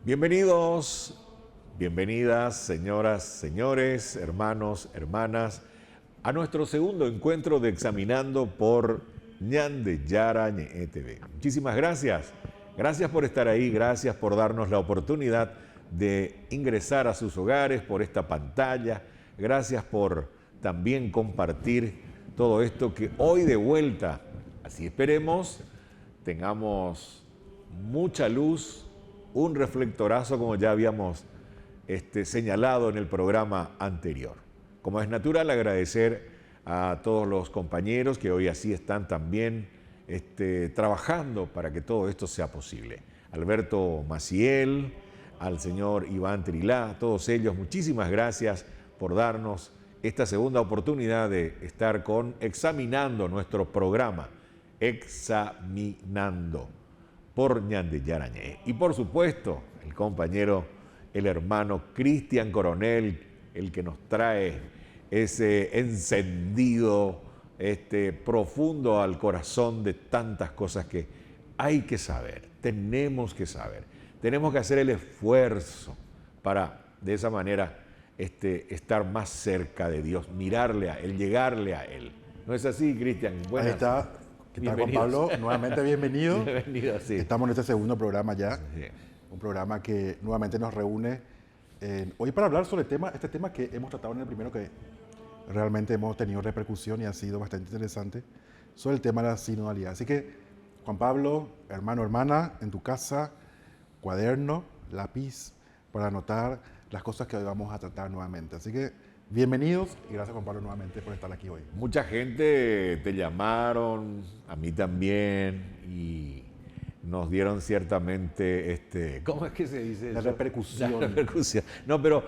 Bienvenidos, bienvenidas, señoras, señores, hermanos, hermanas, a nuestro segundo encuentro de Examinando por Ñande Yarañe TV. Muchísimas gracias. Gracias por estar ahí, gracias por darnos la oportunidad de ingresar a sus hogares por esta pantalla. Gracias por también compartir todo esto que hoy de vuelta, así esperemos, tengamos mucha luz, un reflectorazo como ya habíamos señalado en el programa anterior. Como es natural, agradecer a todos los compañeros que hoy así están también trabajando para que todo esto sea posible. Alberto Maciel, al señor Iván Trilá, a todos ellos, muchísimas gracias por darnos esta segunda oportunidad de estar examinando nuestro programa, Examinando por Ñande Yarañe. Y por supuesto, el compañero, el hermano Cristian Coronel, el que nos trae ese encendido profundo al corazón de tantas cosas que hay que saber, tenemos que saber, tenemos que hacer el esfuerzo para de esa manera estar más cerca de Dios, mirarle a Él, llegarle a Él. ¿No es así, Cristian? Ahí está. ¿Qué tal, Juan Pablo? Nuevamente bienvenido. Bienvenido, sí. Estamos en este segundo programa ya, Sí. un programa que nuevamente nos reúne hoy para hablar sobre este tema que hemos tratado en el primero, que realmente hemos tenido repercusión y ha sido bastante interesante, sobre el tema de la sinodalidad. Así que, Juan Pablo, hermano, hermana, en tu casa, cuaderno, lápiz, para anotar las cosas que hoy vamos a tratar nuevamente. Así que, bienvenidos y gracias, Juan Pablo, nuevamente por estar aquí hoy. Mucha gente te llamaron, a mí también, y nos dieron ciertamente, ¿cómo es que se dice La eso? repercusión. La repercusión. No, pero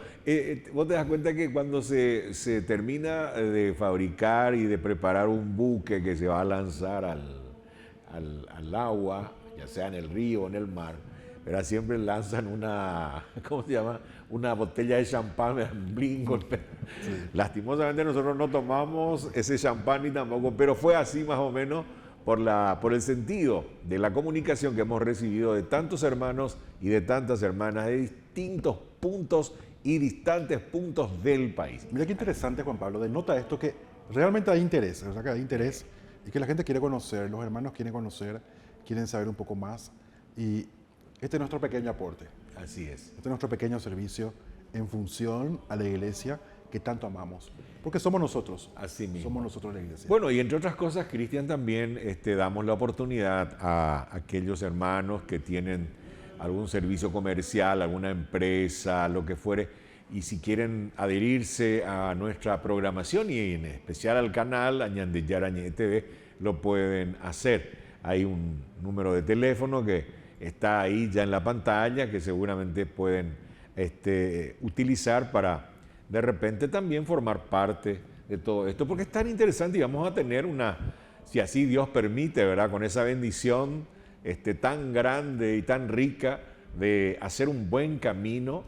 vos te das cuenta que cuando se termina de fabricar y de preparar un buque que se va a lanzar al agua, ya sea en el río o en el mar, ¿verdad? Siempre lanzan ¿cómo se llama? Una botella de champán, blin, golpe. Sí. Lastimosamente nosotros no tomamos ese champán ni tampoco, pero fue así más o menos por el sentido de la comunicación que hemos recibido de tantos hermanos y de tantas hermanas de distintos puntos y distantes puntos del país. Mira qué interesante, Juan Pablo, denota esto que realmente hay interés, ¿verdad? Que hay interés y que la gente quiere conocer, los hermanos quieren conocer, quieren saber un poco más, y este es nuestro pequeño aporte. Así es. Este es nuestro pequeño servicio en función a la iglesia que tanto amamos. Porque somos nosotros. Así mismo. Somos nosotros la iglesia. Bueno, y entre otras cosas, Cristian, también damos la oportunidad a aquellos hermanos que tienen algún servicio comercial, alguna empresa, lo que fuere, y si quieren adherirse a nuestra programación y en especial al canal, a Ñande Yarañe TV, lo pueden hacer. Hay un número de teléfono que está ahí ya en la pantalla, que seguramente pueden utilizar para de repente también formar parte de todo esto, porque es tan interesante y vamos a tener si así Dios permite, ¿verdad? Con esa bendición tan grande y tan rica de hacer un buen camino,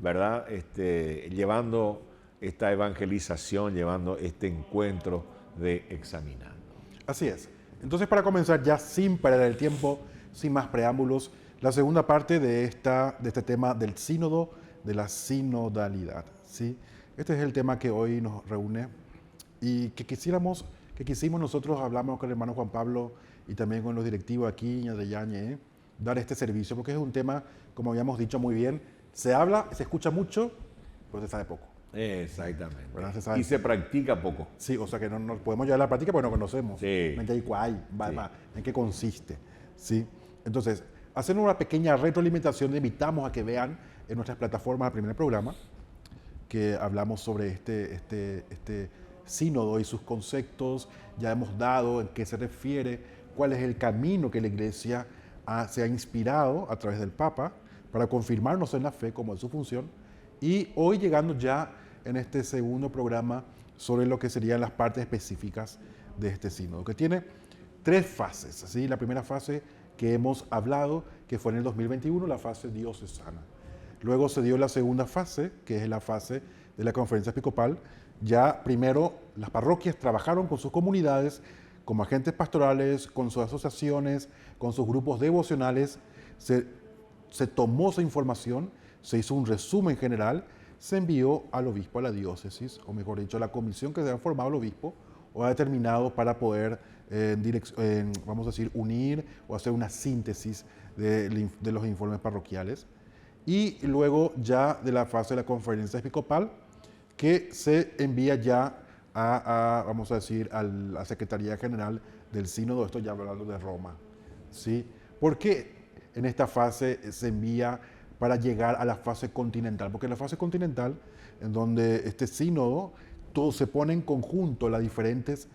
¿verdad? Llevando esta evangelización, llevando este encuentro de Examinando. Así es. Entonces, para comenzar ya sin perder el tiempo, sin más preámbulos, la segunda parte de este tema del sínodo, de la sinodalidad, ¿sí? Este es el tema que hoy nos reúne y que quisimos nosotros, hablamos con el hermano Juan Pablo y también con los directivos aquí de Yañe, dar este servicio, porque es un tema, como habíamos dicho muy bien, se habla, se escucha mucho, pero se sabe poco. Exactamente. ¿Verdad? Se sabe. Y se practica poco. Sí, o sea que no podemos llevar a la práctica porque no conocemos. Sí. En qué consiste. ¿Sí? Entonces, haciendo una pequeña retroalimentación, invitamos a que vean en nuestras plataformas el primer programa, que hablamos sobre este sínodo y sus conceptos, ya hemos dado en qué se refiere, cuál es el camino que la Iglesia se ha inspirado a través del Papa para confirmarnos en la fe como es su función, y hoy llegando ya en este segundo programa sobre lo que serían las partes específicas de este sínodo, que tiene 3 fases. ¿Sí? La primera fase que hemos hablado, que fue en el 2021, la fase diocesana. Luego se dio la segunda fase, que es la fase de la conferencia episcopal. Ya primero las parroquias trabajaron con sus comunidades, como agentes pastorales, con sus asociaciones, con sus grupos devocionales, se se tomó esa información, se hizo un resumen general, se envió al obispo, a la diócesis, o mejor dicho, a la comisión que se ha formado el obispo o ha determinado para poder, vamos a decir, unir o hacer una síntesis de los informes parroquiales. Y luego ya de la fase de la conferencia episcopal, que se envía ya vamos a decir, a la Secretaría General del Sínodo, esto ya hablando de Roma. ¿Sí? ¿Por qué en esta fase se envía para llegar a la fase continental? Porque en la fase continental, en donde este sínodo, todo se pone en conjunto los diferentes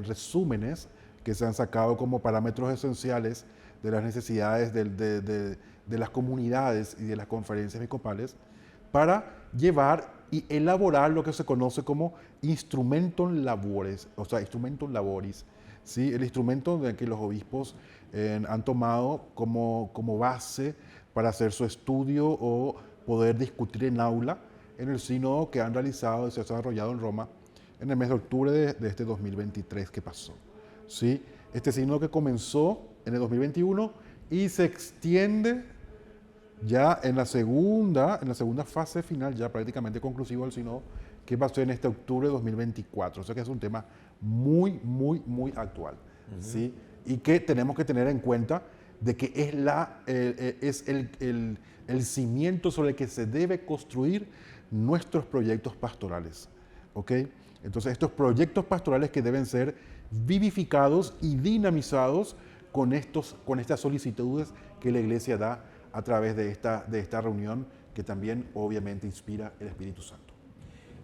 resúmenes que se han sacado como parámetros esenciales de las necesidades de las comunidades y de las conferencias episcopales, para llevar y elaborar lo que se conoce como instrumentum laboris, o sea, instrumentum laboris, ¿sí? El instrumento de que los obispos han tomado como base para hacer su estudio o poder discutir en aula en el sínodo que han realizado y se ha desarrollado en Roma en el mes de octubre de este 2023 que pasó. ¿Sí? Este sínodo que comenzó en el 2021 y se extiende ya en la segunda fase final, ya prácticamente conclusivo del sínodo, que pasó en este octubre de 2024. O sea que es un tema muy, muy, muy actual. ¿Sí? Y que tenemos que tener en cuenta de que es el cimiento sobre el que se debe construir nuestros proyectos pastorales. ¿Ok? Entonces, estos proyectos pastorales que deben ser vivificados y dinamizados con estas solicitudes que la Iglesia da a través de esta reunión, que también obviamente inspira el Espíritu Santo.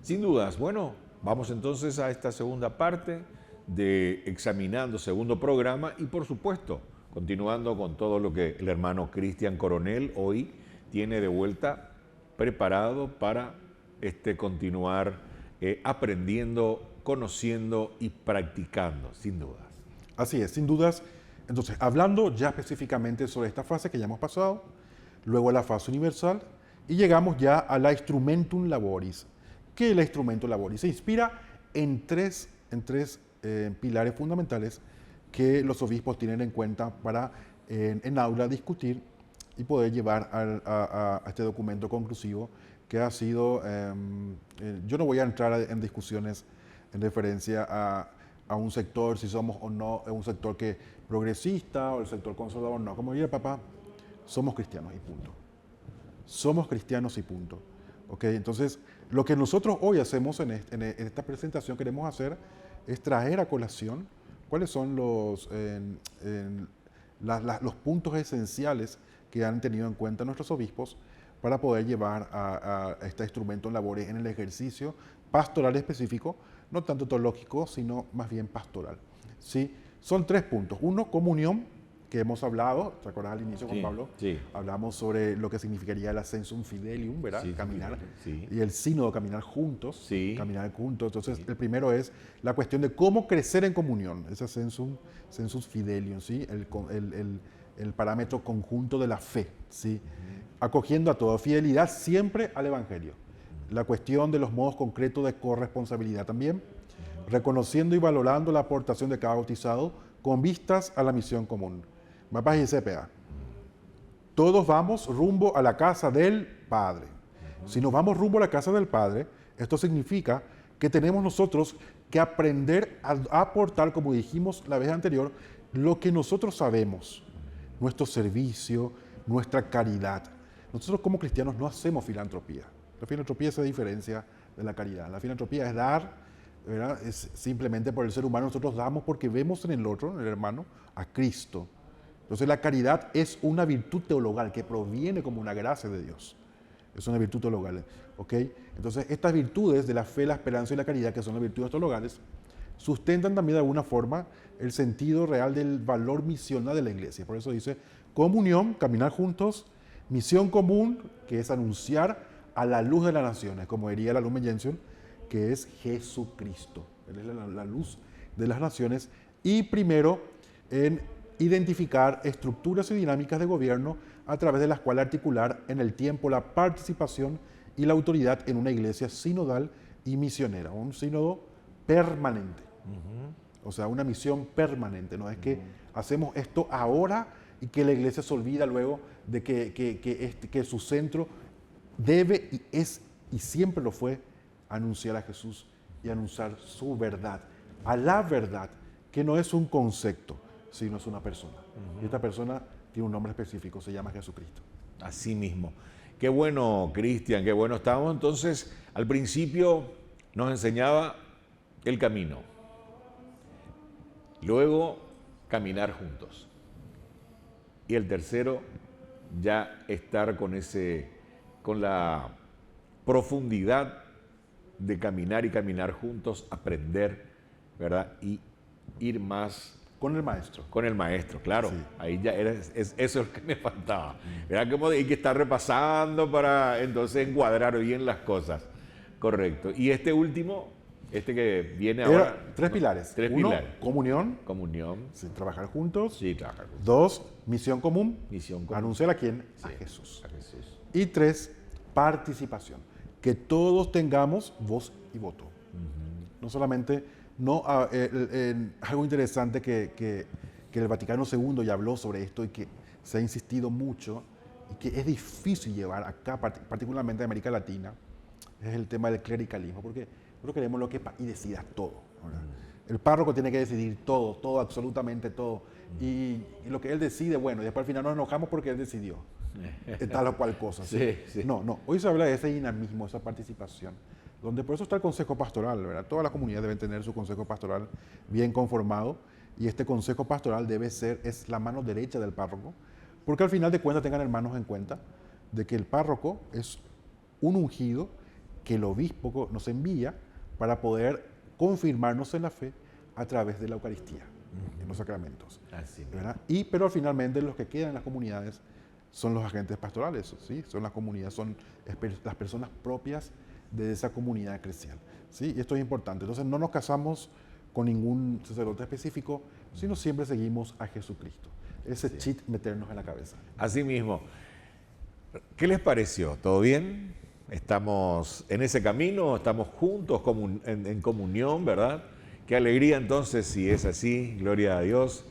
Sin dudas. Bueno, vamos entonces a esta segunda parte de Examinando, segundo programa, y por supuesto, continuando con todo lo que el hermano Cristian Coronel hoy tiene de vuelta preparado para continuar aprendiendo, conociendo y practicando, sin dudas. Así es, sin dudas. Entonces, hablando ya específicamente sobre esta fase que ya hemos pasado, luego a la fase universal, y llegamos ya a la instrumentum laboris. ¿Qué es la instrumentum laboris? Se inspira en tres pilares fundamentales que los obispos tienen en cuenta para en aula discutir y poder llevar a este documento conclusivo que ha sido, yo no voy a entrar en discusiones en referencia a un sector, si somos o no un sector que progresista o el sector conservador, no. Como diría el Papa, somos cristianos y punto. Somos cristianos y punto. ¿Okay? Entonces, lo que nosotros hoy hacemos en esta presentación, queremos hacer es traer a colación cuáles son los puntos esenciales que han tenido en cuenta nuestros obispos para poder llevar a este instrumento en labores en el ejercicio pastoral específico, no tanto teológico, sino más bien pastoral. ¿Sí? Son tres puntos. Uno, comunión, que hemos hablado, ¿te acuerdas al inicio, Juan Pablo? Sí. Hablamos sobre lo que significaría el ascensum fidelium, ¿verdad? Sí, caminar. Sí. Y el sínodo, caminar juntos. Sí. Caminar juntos. Entonces, el primero es la cuestión de cómo crecer en comunión, ese sensus fidelium, ¿sí? El parámetro conjunto de la fe, ¿sí? Acogiendo a todo, fidelidad siempre al Evangelio. La cuestión de los modos concretos de corresponsabilidad también, reconociendo y valorando la aportación de cada bautizado con vistas a la misión común. Mapas y CPA. Todos vamos rumbo a la casa del Padre. Si nos vamos rumbo a la casa del Padre, esto significa que tenemos nosotros que aprender a aportar, como dijimos la vez anterior, lo que nosotros sabemos, nuestro servicio, nuestra caridad. Nosotros como cristianos no hacemos filantropía. La filantropía se diferencia de la caridad. La filantropía es dar, ¿verdad? Es simplemente por el ser humano. Nosotros damos porque vemos en el otro, en el hermano, a Cristo. Entonces la caridad es una virtud teologal que proviene como una gracia de Dios. Es una virtud teologal. ¿Ok? Entonces estas virtudes de la fe, la esperanza y la caridad, que son las virtudes teologales, sustentan también de alguna forma el sentido real del valor misional de la iglesia. Por eso dice comunión, caminar juntos, misión común, que es anunciar a la luz de las naciones, como diría la Lumen Gentium, que es Jesucristo. Él es la luz de las naciones. Y primero, en identificar estructuras y dinámicas de gobierno a través de las cuales articular en el tiempo la participación y la autoridad en una iglesia sinodal y misionera, un sínodo permanente. O sea, una misión permanente. No es que hacemos esto ahora y que la iglesia se olvida luego de que su centro debe y es y siempre lo fue anunciar a Jesús y anunciar su verdad, a la verdad, que no es un concepto, sino es una persona. Y esta persona tiene un nombre específico, se llama Jesucristo. Así mismo. Qué bueno, Cristian, qué bueno. Estábamos entonces, al principio nos enseñaba el camino, luego caminar juntos. Y el tercero, ya estar con la profundidad de caminar y caminar juntos, aprender, ¿verdad? Y ir más Con el maestro. con el maestro, claro. Sí. Ahí ya eso es lo que me faltaba. Era como hay que estar repasando para entonces encuadrar bien las cosas. Correcto. Y este último, este que viene ahora. Tres pilares. Tres Uno, pilares. comunión, Comunión. sí, trabajar juntos. Sí, trabajar juntos. 2, misión común. Misión común. Anunciar a quién? Sí, A Jesús. a Jesús. Y 3, participación. Que todos tengamos voz y voto. No solamente, algo interesante que el Vaticano II ya habló sobre esto y que se ha insistido mucho y que es difícil llevar acá, particularmente en América Latina, es el tema del clericalismo, porque nosotros queremos lo que y decida todo, ¿verdad? El párroco tiene que decidir todo, absolutamente todo. Y lo que él decide, bueno, y después al final nos enojamos porque él decidió tal o cual cosa. ¿sí? Sí. No, hoy se habla de ese dinamismo, esa participación, donde por eso está el consejo pastoral, ¿verdad? Todas las comunidades deben tener su consejo pastoral bien conformado y este consejo pastoral es la mano derecha del párroco, porque al final de cuentas tengan hermanos en cuenta de que el párroco es un ungido que el obispo nos envía para poder confirmarnos en la fe a través de la Eucaristía, en los sacramentos. Así mismo. ¿Verdad? Pero finalmente los que quedan en las comunidades son los agentes pastorales, ¿sí? Son las comunidades, son las personas propias de esa comunidad eclesial, ¿sí? Y esto es importante. Entonces no nos casamos con ningún sacerdote específico, sino siempre seguimos a Jesucristo. Ese chip meternos en la cabeza. Así mismo. ¿Qué les pareció? ¿Todo bien? ¿Estamos en ese camino? ¿Estamos juntos en comunión, verdad? Qué alegría entonces, si es así, gloria a Dios,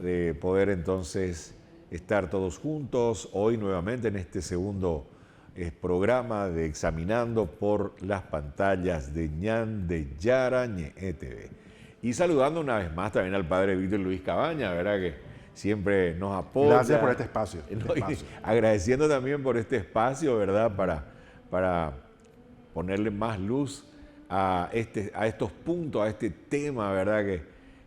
de poder entonces estar todos juntos hoy nuevamente en este segundo programa de Examinando por las pantallas de Ñan de Yarañe TV. Y saludando una vez más también al padre Víctor Luis Cabaña, ¿verdad? Que siempre nos apoya. Gracias por este espacio. Agradeciendo también por este espacio, ¿verdad? Para ponerle más luz a estos puntos, a este tema, ¿verdad? Que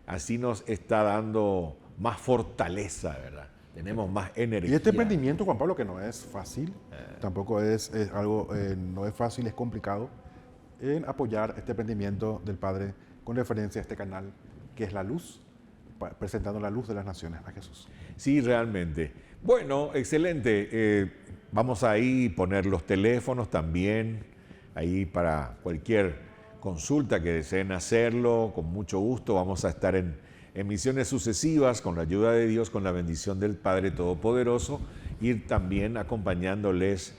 así nos está dando más fortaleza, ¿verdad? Tenemos más energía. Y este emprendimiento, Juan Pablo, que no es fácil, tampoco es algo, no es fácil, es complicado, en apoyar este emprendimiento del Padre con referencia a este canal, que es la luz, presentando la luz de las naciones a Jesús. Sí, realmente. Bueno, excelente. Vamos ahí a poner los teléfonos también, ahí para cualquier consulta que deseen hacerlo, con mucho gusto. Vamos a estar en emisiones sucesivas, con la ayuda de Dios, con la bendición del Padre Todopoderoso, ir también acompañándoles,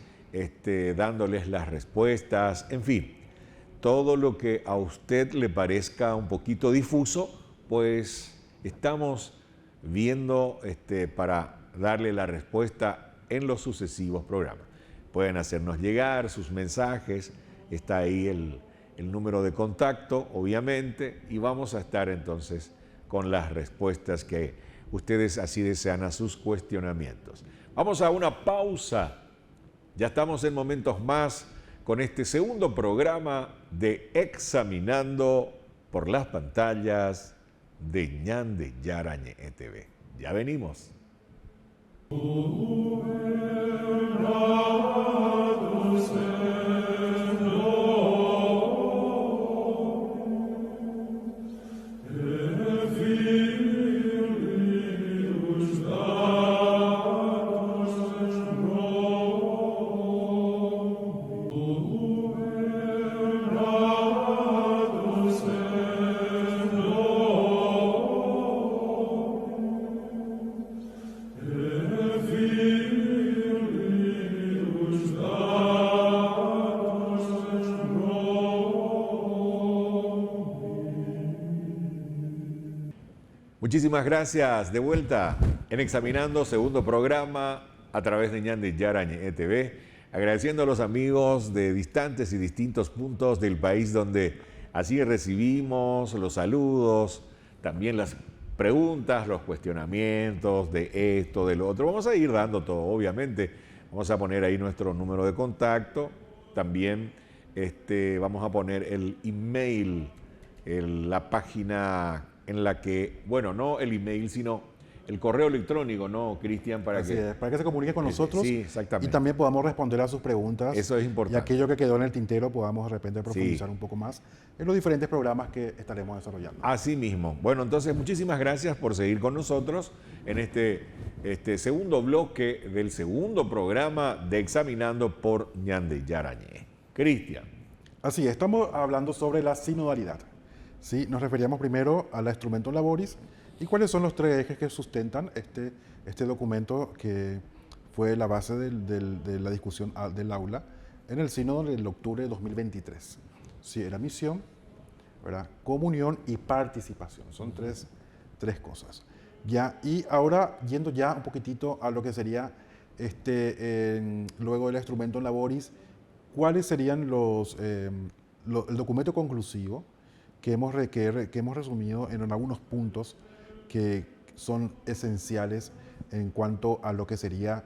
dándoles las respuestas, en fin, todo lo que a usted le parezca un poquito difuso, pues estamos viendo para darle la respuesta en los sucesivos programas. Pueden hacernos llegar sus mensajes, está ahí el número de contacto, obviamente, y vamos a estar entonces con las respuestas que ustedes así desean a sus cuestionamientos. Vamos a una pausa. Ya estamos en momentos más con este segundo programa de Examinando por las pantallas de Ñan de Yarañe TV. Ya venimos. Muchísimas gracias. De vuelta en Examinando, segundo programa a través de Ñande Yarañe TV, agradeciendo a los amigos de distantes y distintos puntos del país donde así recibimos los saludos, también las preguntas, los cuestionamientos de esto, de lo otro. Vamos a ir dando todo, obviamente. Vamos a poner ahí nuestro número de contacto. También vamos a poner el email, la página en la que, bueno, no el email, sino el correo electrónico, ¿no, Cristian? Para que se comunique con nosotros. Sí, exactamente. Y también podamos responder a sus preguntas. Eso es importante. Y aquello que quedó en el tintero podamos de repente profundizar un poco más en los diferentes programas que estaremos desarrollando. Así mismo. Bueno, entonces muchísimas gracias por seguir con nosotros en este segundo bloque del segundo programa de Examinando por Ñande Yarañe. Cristian. Así es, estamos hablando sobre la sinodalidad. ¿Sí? Nos referíamos primero a la Instrumentum Laboris y cuáles son los tres ejes que sustentan este documento que fue la base de la discusión del aula en el sínodo del octubre de 2023. Sí, era misión, ¿verdad? Comunión y participación. Son tres cosas. Ya, y ahora, yendo ya un poquitito a lo que sería luego del Instrumentum Laboris, ¿cuáles serían el documento conclusivo que hemos resumido en algunos puntos que son esenciales en cuanto a lo que sería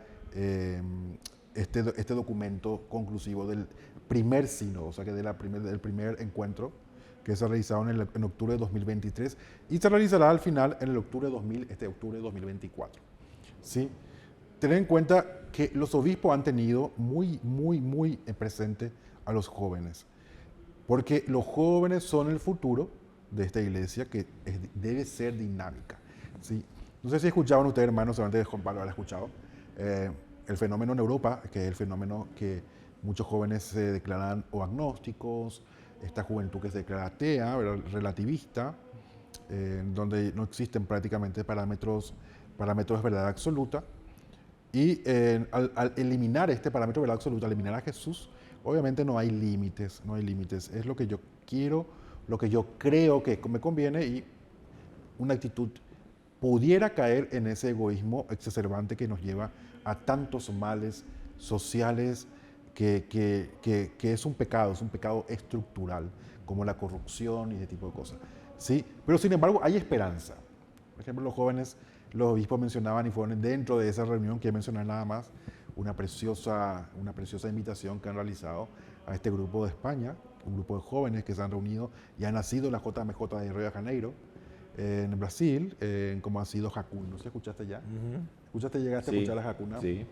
este documento conclusivo del primer sínodo, o sea que del primer encuentro que se ha realizado en octubre de 2023 y se realizará al final en el octubre de 2024. ¿Sí? Tener en cuenta que los obispos han tenido muy presente a los jóvenes, porque los jóvenes son el futuro de esta iglesia que debe ser dinámica. ¿Sí? No sé si escuchaban ustedes, hermanos, seguramente Juan Pablo habrá escuchado, el fenómeno en Europa, que es el fenómeno que muchos jóvenes se declaran o agnósticos, esta juventud que se declara atea, relativista, donde no existen prácticamente parámetros de verdad absoluta. Y al eliminar este parámetro de verdad absoluta, al eliminar a Jesús, obviamente no hay límites, es lo que yo quiero, lo que yo creo que me conviene y una actitud pudiera caer en ese egoísmo exacerbante que nos lleva a tantos males sociales que es un pecado estructural, como la corrupción y ese tipo de cosas. ¿Sí? Pero sin embargo hay esperanza. Por ejemplo, los obispos mencionaban y fueron dentro de esa reunión que mencioné nada más, una preciosa invitación que han realizado a este grupo de España, un grupo de jóvenes que se han reunido y han nacido en la JMJ de Río de Janeiro, en Brasil, como ha sido Jacuna. ¿No sé, escuchaste ya? ¿Escuchaste, llegaste a escuchar a Jacuna? Sí.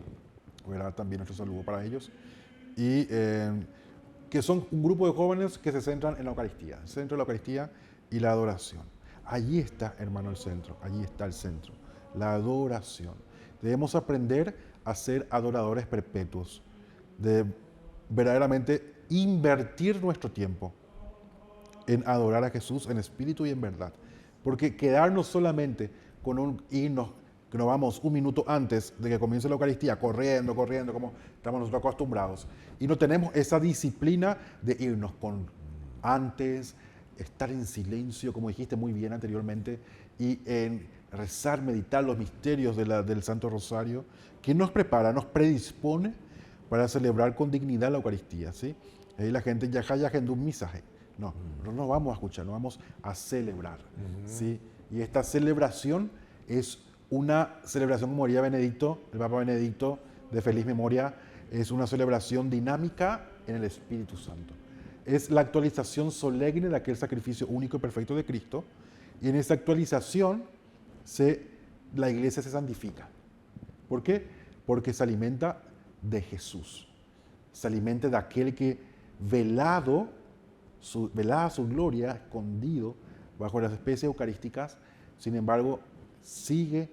¿Verdad? También nuestro saludo para ellos. Y que son un grupo de jóvenes que se centran en la Eucaristía, el centro de la Eucaristía y la adoración. Allí está, hermano, el centro, allí está el centro, la adoración. Debemos aprender a ser adoradores perpetuos, de verdaderamente invertir nuestro tiempo en adorar a Jesús en espíritu y en verdad. Porque quedarnos solamente con un himno, que nos vamos un minuto antes de que comience la Eucaristía, corriendo, como estamos nosotros acostumbrados, y no tenemos esa disciplina de irnos con antes, estar en silencio, como dijiste muy bien anteriormente, y en rezar, meditar los misterios del Santo Rosario, que nos prepara, nos predispone para celebrar con dignidad la Eucaristía. ¿Sí? Ahí la gente ya en un mensaje. No nos vamos a escuchar, nos vamos a celebrar. ¿Sí? Y esta celebración es una celebración, como diría Benedicto, el Papa Benedicto, de feliz memoria, es una celebración dinámica en el Espíritu Santo. Es la actualización solemne de aquel sacrificio único y perfecto de Cristo, y en esa actualización la iglesia se santifica. ¿Por qué? Porque se alimenta de Jesús, se alimenta de aquel que velada su gloria, escondido bajo las especies eucarísticas, sin embargo, sigue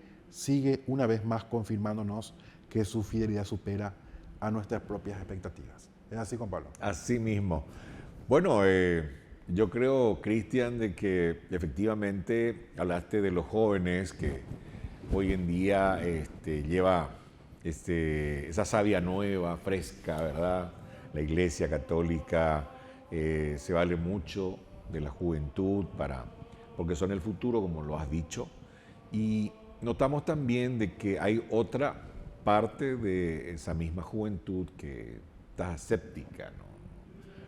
una vez más confirmándonos que su fidelidad supera a nuestras propias expectativas. ¿Es así, Juan Pablo? Así mismo. Bueno, yo creo, Cristian, de que efectivamente hablaste de los jóvenes que hoy en día lleva esa savia nueva, fresca, ¿verdad? La Iglesia Católica se vale mucho de la juventud porque son el futuro, como lo has dicho. Y notamos también de que hay otra parte de esa misma juventud que está escéptica, ¿no?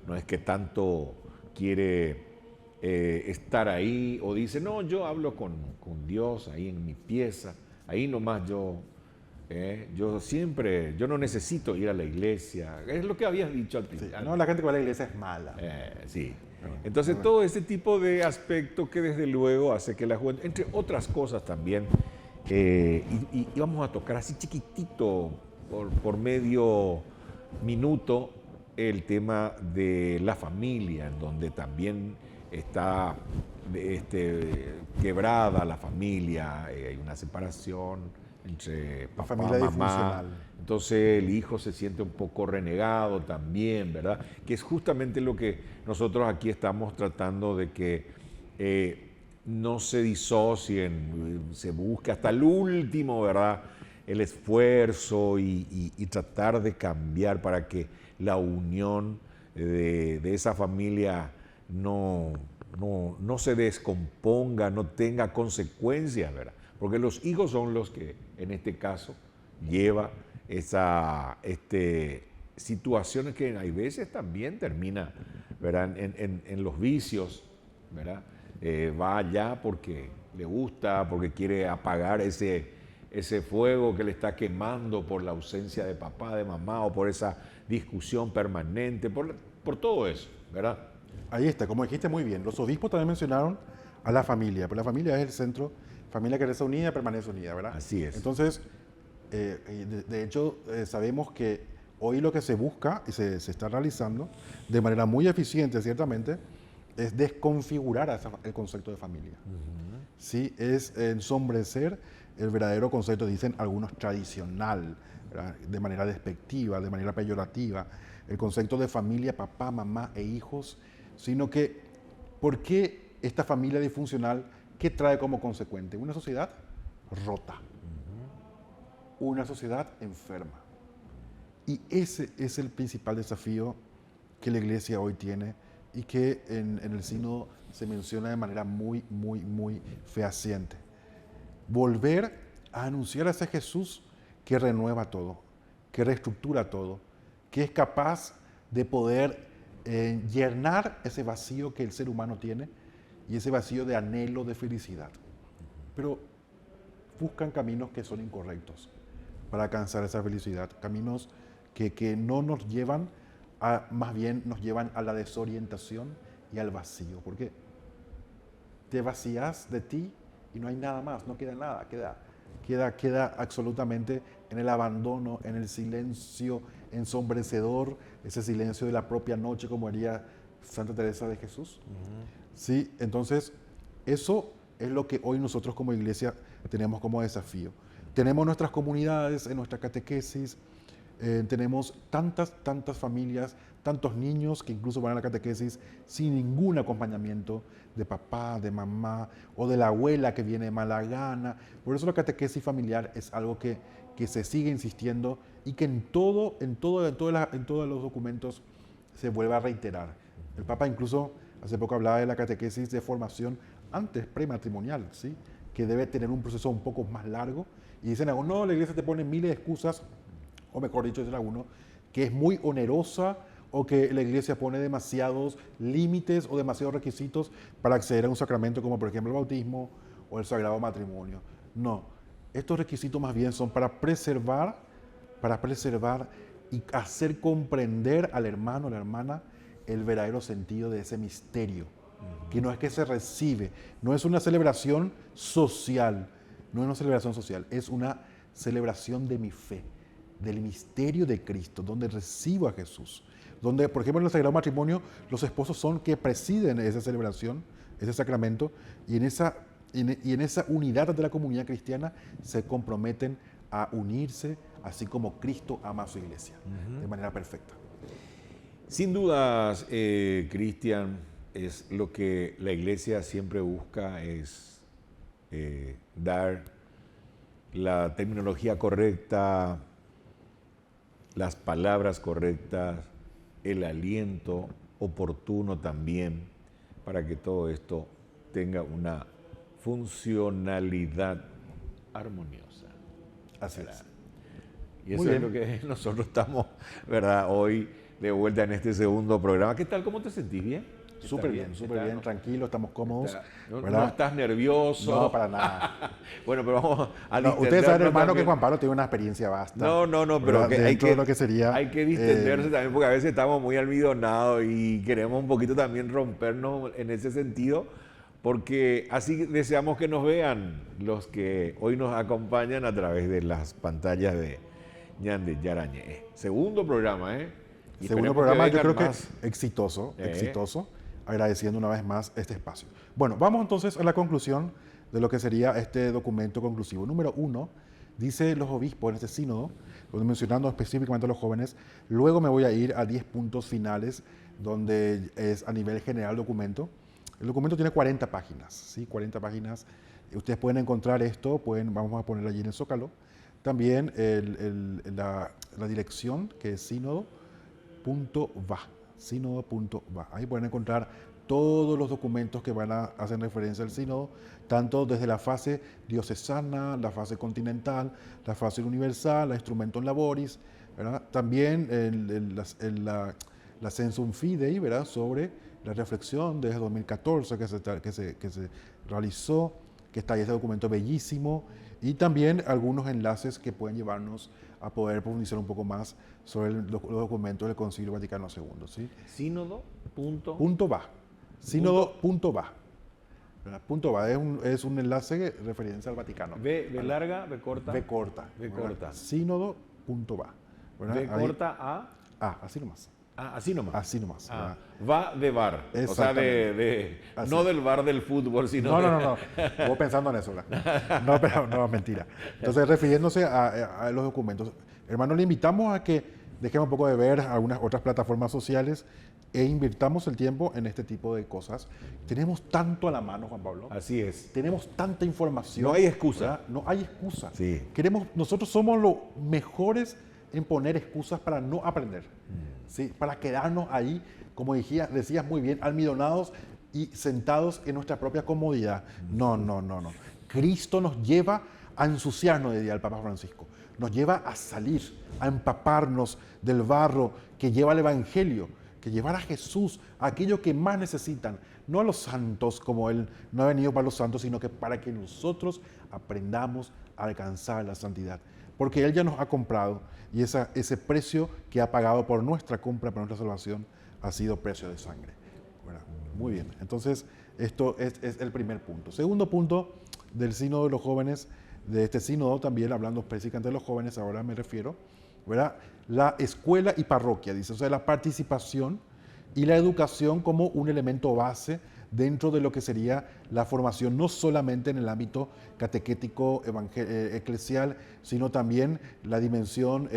No es que tanto quiere estar ahí o dice, no, yo hablo con Dios ahí en mi pieza, ahí nomás yo siempre, yo no necesito ir a la iglesia. Es lo que habías dicho al Sí. principio. No, la gente que va a la iglesia es mala. Sí. Bueno, Entonces bueno. todo ese tipo de aspecto que desde luego hace que la juventud, entre otras cosas también, y vamos a tocar así chiquitito por medio minuto el tema de la familia, en donde también está quebrada la familia, hay una separación entre papá, familia mamá. disfuncional. Entonces el hijo se siente un poco renegado también, ¿verdad? Que es justamente lo que nosotros aquí estamos tratando de que no se disocien, se busque hasta el último, ¿verdad? El esfuerzo y tratar de cambiar para que la unión de esa familia no se descomponga, no tenga consecuencias, ¿verdad? Porque los hijos son los que, en este caso, lleva situaciones que hay veces también termina, ¿verdad? En los vicios, ¿verdad? Va allá porque le gusta, porque quiere apagar ese fuego que le está quemando por la ausencia de papá, de mamá, o por esa discusión permanente, por todo eso, ¿verdad? Ahí está, como dijiste muy bien. Los obispos también mencionaron a la familia, pero la familia es el centro. Familia que reza unida, permanece unida, ¿verdad? Así es. Entonces, de hecho, sabemos que hoy lo que se busca y se está realizando de manera muy eficiente, ciertamente, es desconfigurar el concepto de familia. Sí, es ensombrecer el verdadero concepto, dicen algunos tradicional, ¿verdad? De manera despectiva, de manera peyorativa, el concepto de familia, papá, mamá e hijos, sino que, ¿por qué esta familia disfuncional, qué trae como consecuente? Una sociedad rota, una sociedad enferma. Y ese es el principal desafío que la iglesia hoy tiene y que en el sínodo se menciona de manera muy, muy, muy fehaciente. Volver a anunciar a ese Jesús que renueva todo, que reestructura todo, que es capaz de poder llenar ese vacío que el ser humano tiene y ese vacío de anhelo de felicidad. Pero buscan caminos que son incorrectos para alcanzar esa felicidad, caminos que no nos llevan más bien nos llevan a la desorientación y al vacío, porque te vacías de ti y no hay nada más, no queda nada, queda absolutamente en el abandono, en el silencio ensombrecedor, ese silencio de la propia noche, como haría Santa Teresa de Jesús. Sí, entonces eso es lo que hoy nosotros como iglesia tenemos como desafío. Tenemos nuestras comunidades, en nuestra catequesis, tenemos tantas familias, tantos niños que incluso van a la catequesis sin ningún acompañamiento de papá, de mamá o de la abuela que viene de mala gana. Por eso la catequesis familiar es algo que se sigue insistiendo y que en todos los documentos se vuelve a reiterar. El Papa incluso hace poco hablaba de la catequesis de formación antes prematrimonial, ¿sí? Que debe tener un proceso un poco más largo. Y dicen algunos, no, la iglesia te pone miles de excusas, o mejor dicho, dicen algunos, que es muy onerosa o que la iglesia pone demasiados límites o demasiados requisitos para acceder a un sacramento como por ejemplo el bautismo o el sagrado matrimonio. No, estos requisitos más bien son para preservar y hacer comprender al hermano, a la hermana, el verdadero sentido de ese misterio, que no es que se recibe, no es una celebración social, no es una celebración social, es una celebración de mi fe, del misterio de Cristo, donde recibo a Jesús, donde, por ejemplo, en el Sagrado Matrimonio, los esposos son que presiden esa celebración, ese sacramento, y en esa unidad de la comunidad cristiana se comprometen a unirse, así como Cristo ama a su iglesia, de manera perfecta. Sin dudas, Cristian, es lo que la iglesia siempre busca, es dar la terminología correcta, las palabras correctas, el aliento oportuno también, para que todo esto tenga una funcionalidad armoniosa. Así ¿Verdad? es. Y eso Muy es bien. lo que nosotros estamos, ¿verdad? Hoy de vuelta en este segundo programa. ¿Qué tal? ¿Cómo te sentís? ¿Bien? ¿Estás Súper bien, súper bien, ¿No? tranquilo, estamos cómodos. No ¿Verdad? estás nervioso. No, para nada. Bueno, pero vamos a No, ustedes saben, distendernos hermano, que también. Juan Pablo tiene una experiencia vasta. No, pero ¿verdad? que Dentro de lo que sería. hay que distenderse también porque a veces estamos muy almidonados y queremos un poquito también rompernos en ese sentido, porque así deseamos que nos vean los que hoy nos acompañan a través de las pantallas de Ñande Yarañe. Segundo programa, ¿eh? Y Segundo esperemos programa, yo vengan creo más. que exitoso, exitoso, agradeciendo una vez más este espacio. Bueno, vamos entonces a la conclusión de lo que sería este documento conclusivo. Número 1, dice los obispos en este sínodo, donde mencionando específicamente a los jóvenes, luego me voy a ir a 10 puntos finales, donde es a nivel general el documento. El documento tiene 40 páginas, ¿sí? 40 páginas. Ustedes pueden encontrar esto, vamos a poner allí en el Zócalo. También la dirección, que es sínodo.va, sínodo.va. Ahí pueden encontrar todos los documentos que van a hacer referencia al sínodo, tanto desde la fase diocesana, la fase continental, la fase universal, la instrumentum laboris, ¿verdad? También la Sensum Fidei, ¿verdad? Sobre la reflexión desde 2014 que se realizó, que está ahí ese documento bellísimo, y también algunos enlaces que pueden llevarnos a poder profundizar un poco más sobre los documentos del Concilio Vaticano II. ¿Sí? Sínodo. Punto va. Sínodo.va. Punto va es un enlace de referencia al Vaticano. B larga, B corta. B corta. B corta. Sínodo.va. B corta A. Así nomás. Así nomás. Así nomás. Va de bar. O sea, no del bar del fútbol, sino No. Estuvo pensando en eso, ¿verdad? No, pero no, mentira. Entonces, refiriéndose a los documentos, hermano, le invitamos a que dejemos un poco de ver algunas otras plataformas sociales e invirtamos el tiempo en este tipo de cosas. Tenemos tanto a la mano, Juan Pablo. Así es. Tenemos tanta información. No hay excusa. ¿verdad? No hay excusa. Sí. Nosotros somos los mejores en poner excusas para no aprender. ¿Sí? Para quedarnos ahí, como decías muy bien, almidonados y sentados en nuestra propia comodidad. No. Cristo nos lleva a ensuciarnos, decía el Papa Francisco. Nos lleva a salir, a empaparnos del barro que lleva el Evangelio, que llevar a Jesús, a aquellos que más necesitan, no a los santos, como Él no ha venido para los santos, sino que para que nosotros aprendamos a alcanzar la santidad. Porque Él ya nos ha comprado y ese precio que ha pagado por nuestra compra, por nuestra salvación, ha sido precio de sangre. Bueno, muy bien, entonces esto es el primer punto. Segundo punto del sínodo de los jóvenes, de este sínodo también, hablando específicamente de los jóvenes, ahora me refiero, ¿verdad? La escuela y parroquia, dice, o sea, la participación y la educación como un elemento base dentro de lo que sería la formación, no solamente en el ámbito catequético eclesial, sino también la dimensión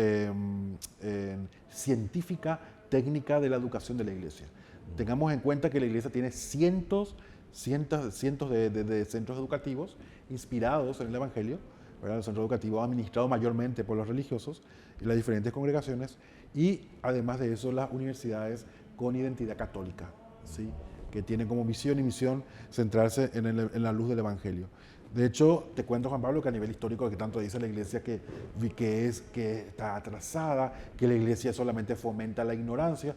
científica, técnica de la educación de la Iglesia. Tengamos en cuenta que la Iglesia tiene cientos de centros educativos inspirados en el Evangelio, ¿verdad? Los centros educativos administrados mayormente por los religiosos y las diferentes congregaciones, y además de eso las universidades con identidad católica, ¿sí? Que tienen como misión y misión centrarse en la luz del Evangelio. De hecho, te cuento, Juan Pablo, que a nivel histórico, que tanto dice la Iglesia que está atrasada, que la Iglesia solamente fomenta la ignorancia.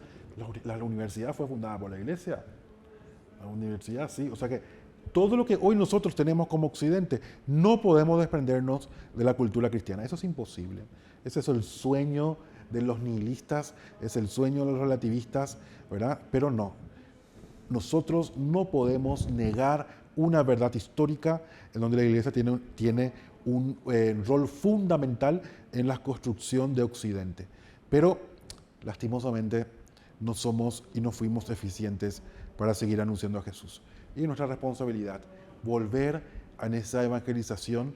La universidad fue fundada por la Iglesia. La universidad, sí. O sea que todo lo que hoy nosotros tenemos como Occidente, no podemos desprendernos de la cultura cristiana. Eso es imposible. Ese es el sueño de los nihilistas, es el sueño de los relativistas, ¿verdad? Pero no. Nosotros no podemos negar una verdad histórica en donde la Iglesia tiene un rol fundamental en la construcción de Occidente. Pero, lastimosamente, no somos y no fuimos eficientes para seguir anunciando a Jesús. Y es nuestra responsabilidad volver a esa evangelización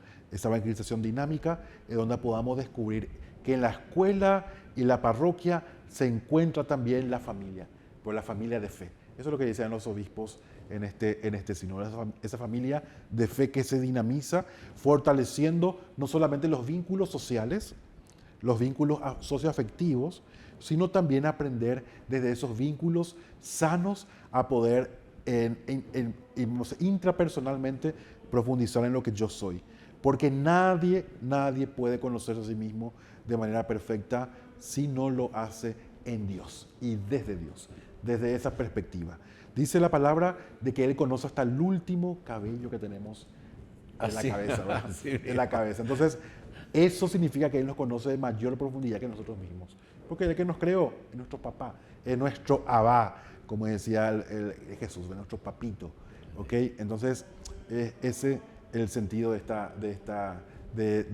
dinámica, en donde podamos descubrir que en la escuela y la parroquia se encuentra también la familia, por la familia de fe. Eso es lo que dicen los obispos en este sínodo, esa familia de fe que se dinamiza, fortaleciendo no solamente los vínculos sociales, los vínculos socioafectivos, sino también aprender desde esos vínculos sanos a poder intrapersonalmente profundizar en lo que yo soy. Porque nadie puede conocerse a sí mismo de manera perfecta si no lo hace en Dios y desde Dios, desde esa perspectiva. Dice la palabra de que Él conoce hasta el último cabello que tenemos en la cabeza, ¿verdad? En la cabeza. Entonces, eso significa que Él nos conoce de mayor profundidad que nosotros mismos. Porque Él que nos creó es nuestro papá, es nuestro abá, como decía Jesús, es nuestro papito. ¿Ok? Entonces, ese es el sentido de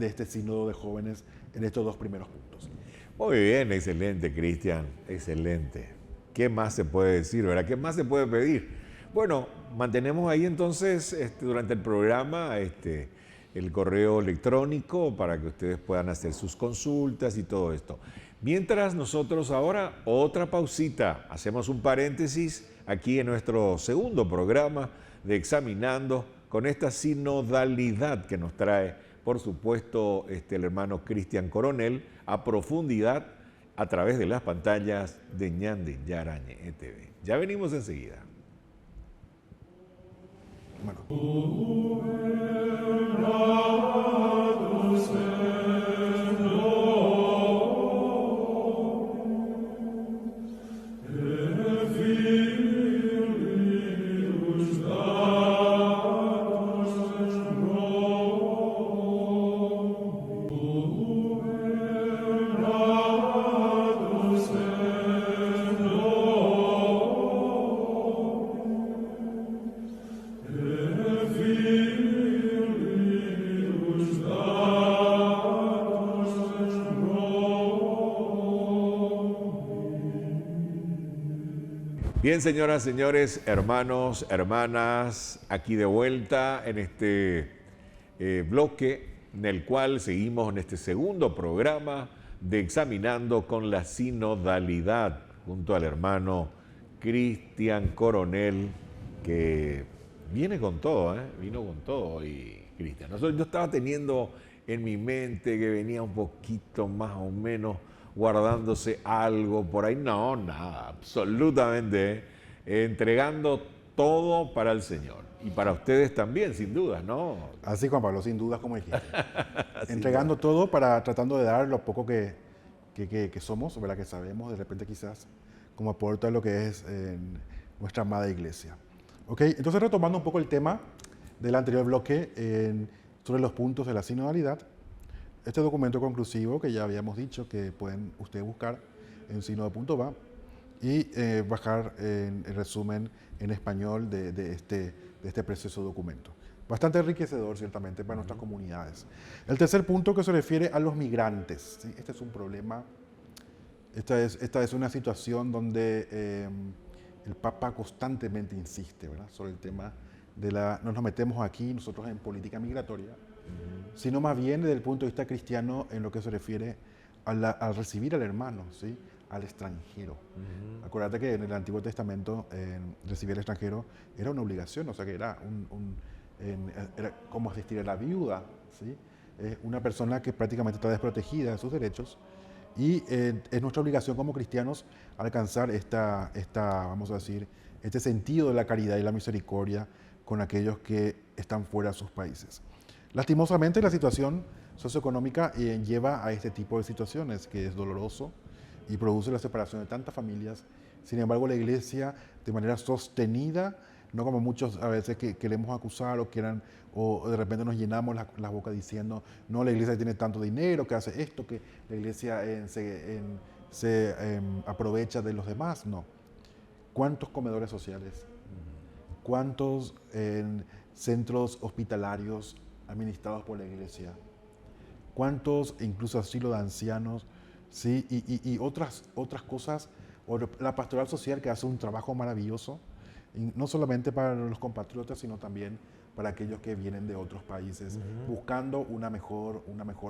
este sínodo de jóvenes en estos dos primeros puntos. Muy bien, excelente, Cristian, excelente. ¿Qué más se puede decir, verdad? ¿Qué más se puede pedir? Bueno, mantenemos ahí entonces durante el programa el correo electrónico para que ustedes puedan hacer sus consultas y todo esto. Mientras nosotros ahora, otra pausita, hacemos un paréntesis aquí en nuestro segundo programa de Examinando con esta sinodalidad que nos trae, por supuesto, el hermano Cristian Coronel a profundidad a través de las pantallas de Ñande Yarañe TV. Ya venimos enseguida. Bueno. Bien, señoras, señores, hermanos, hermanas, aquí de vuelta en este bloque en el cual seguimos en este segundo programa de Examinando con la Sinodalidad junto al hermano Cristian Coronel, que viene con todo, vino con todo hoy, Cristian. Yo estaba teniendo en mi mente que venía un poquito más o menos guardándose algo por ahí. No, nada, absolutamente. Entregando todo para el Señor. Y para ustedes también, sin dudas, ¿no? Así, Juan Pablo, sin dudas, como dijiste. Entregando todo tratando de dar lo poco que somos, ¿verdad? Que sabemos, de repente quizás, como aporta lo que es nuestra amada iglesia. ¿Ok? Entonces, retomando un poco el tema del anterior bloque sobre los puntos de la sinodalidad, este documento conclusivo que ya habíamos dicho que pueden ustedes buscar en sinodo.va y bajar el resumen en español de este precioso documento. Bastante enriquecedor, ciertamente, para nuestras comunidades. El tercer punto que se refiere a los migrantes. ¿Sí? Este es un problema, esta es una situación donde el Papa constantemente insiste, ¿verdad? Sobre el tema no nos metemos aquí nosotros en política migratoria, sino más bien desde el punto de vista cristiano en lo que se refiere al recibir al hermano, ¿sí? Al extranjero. Acuérdate que en el Antiguo Testamento recibir al extranjero era una obligación, o sea que era era como asistir a la viuda, ¿sí? Una persona que prácticamente está desprotegida de sus derechos, y es nuestra obligación como cristianos alcanzar vamos a decir, este sentido de la caridad y la misericordia con aquellos que están fuera de sus países. Lastimosamente, la situación socioeconómica lleva a este tipo de situaciones, que es doloroso y produce la separación de tantas familias. Sin embargo, la Iglesia, de manera sostenida, no como muchos a veces que queremos acusar o de repente nos llenamos la boca diciendo, no, la Iglesia tiene tanto dinero, que hace esto, que la Iglesia se aprovecha de los demás. No. ¿Cuántos comedores sociales? ¿Cuántos centros hospitalarios administrados por la Iglesia? ¿Cuántos incluso asilos de ancianos? ¿Sí? Y otras cosas, o la pastoral social, que hace un trabajo maravilloso, no solamente para los compatriotas, sino también para aquellos que vienen de otros países, buscando una mejor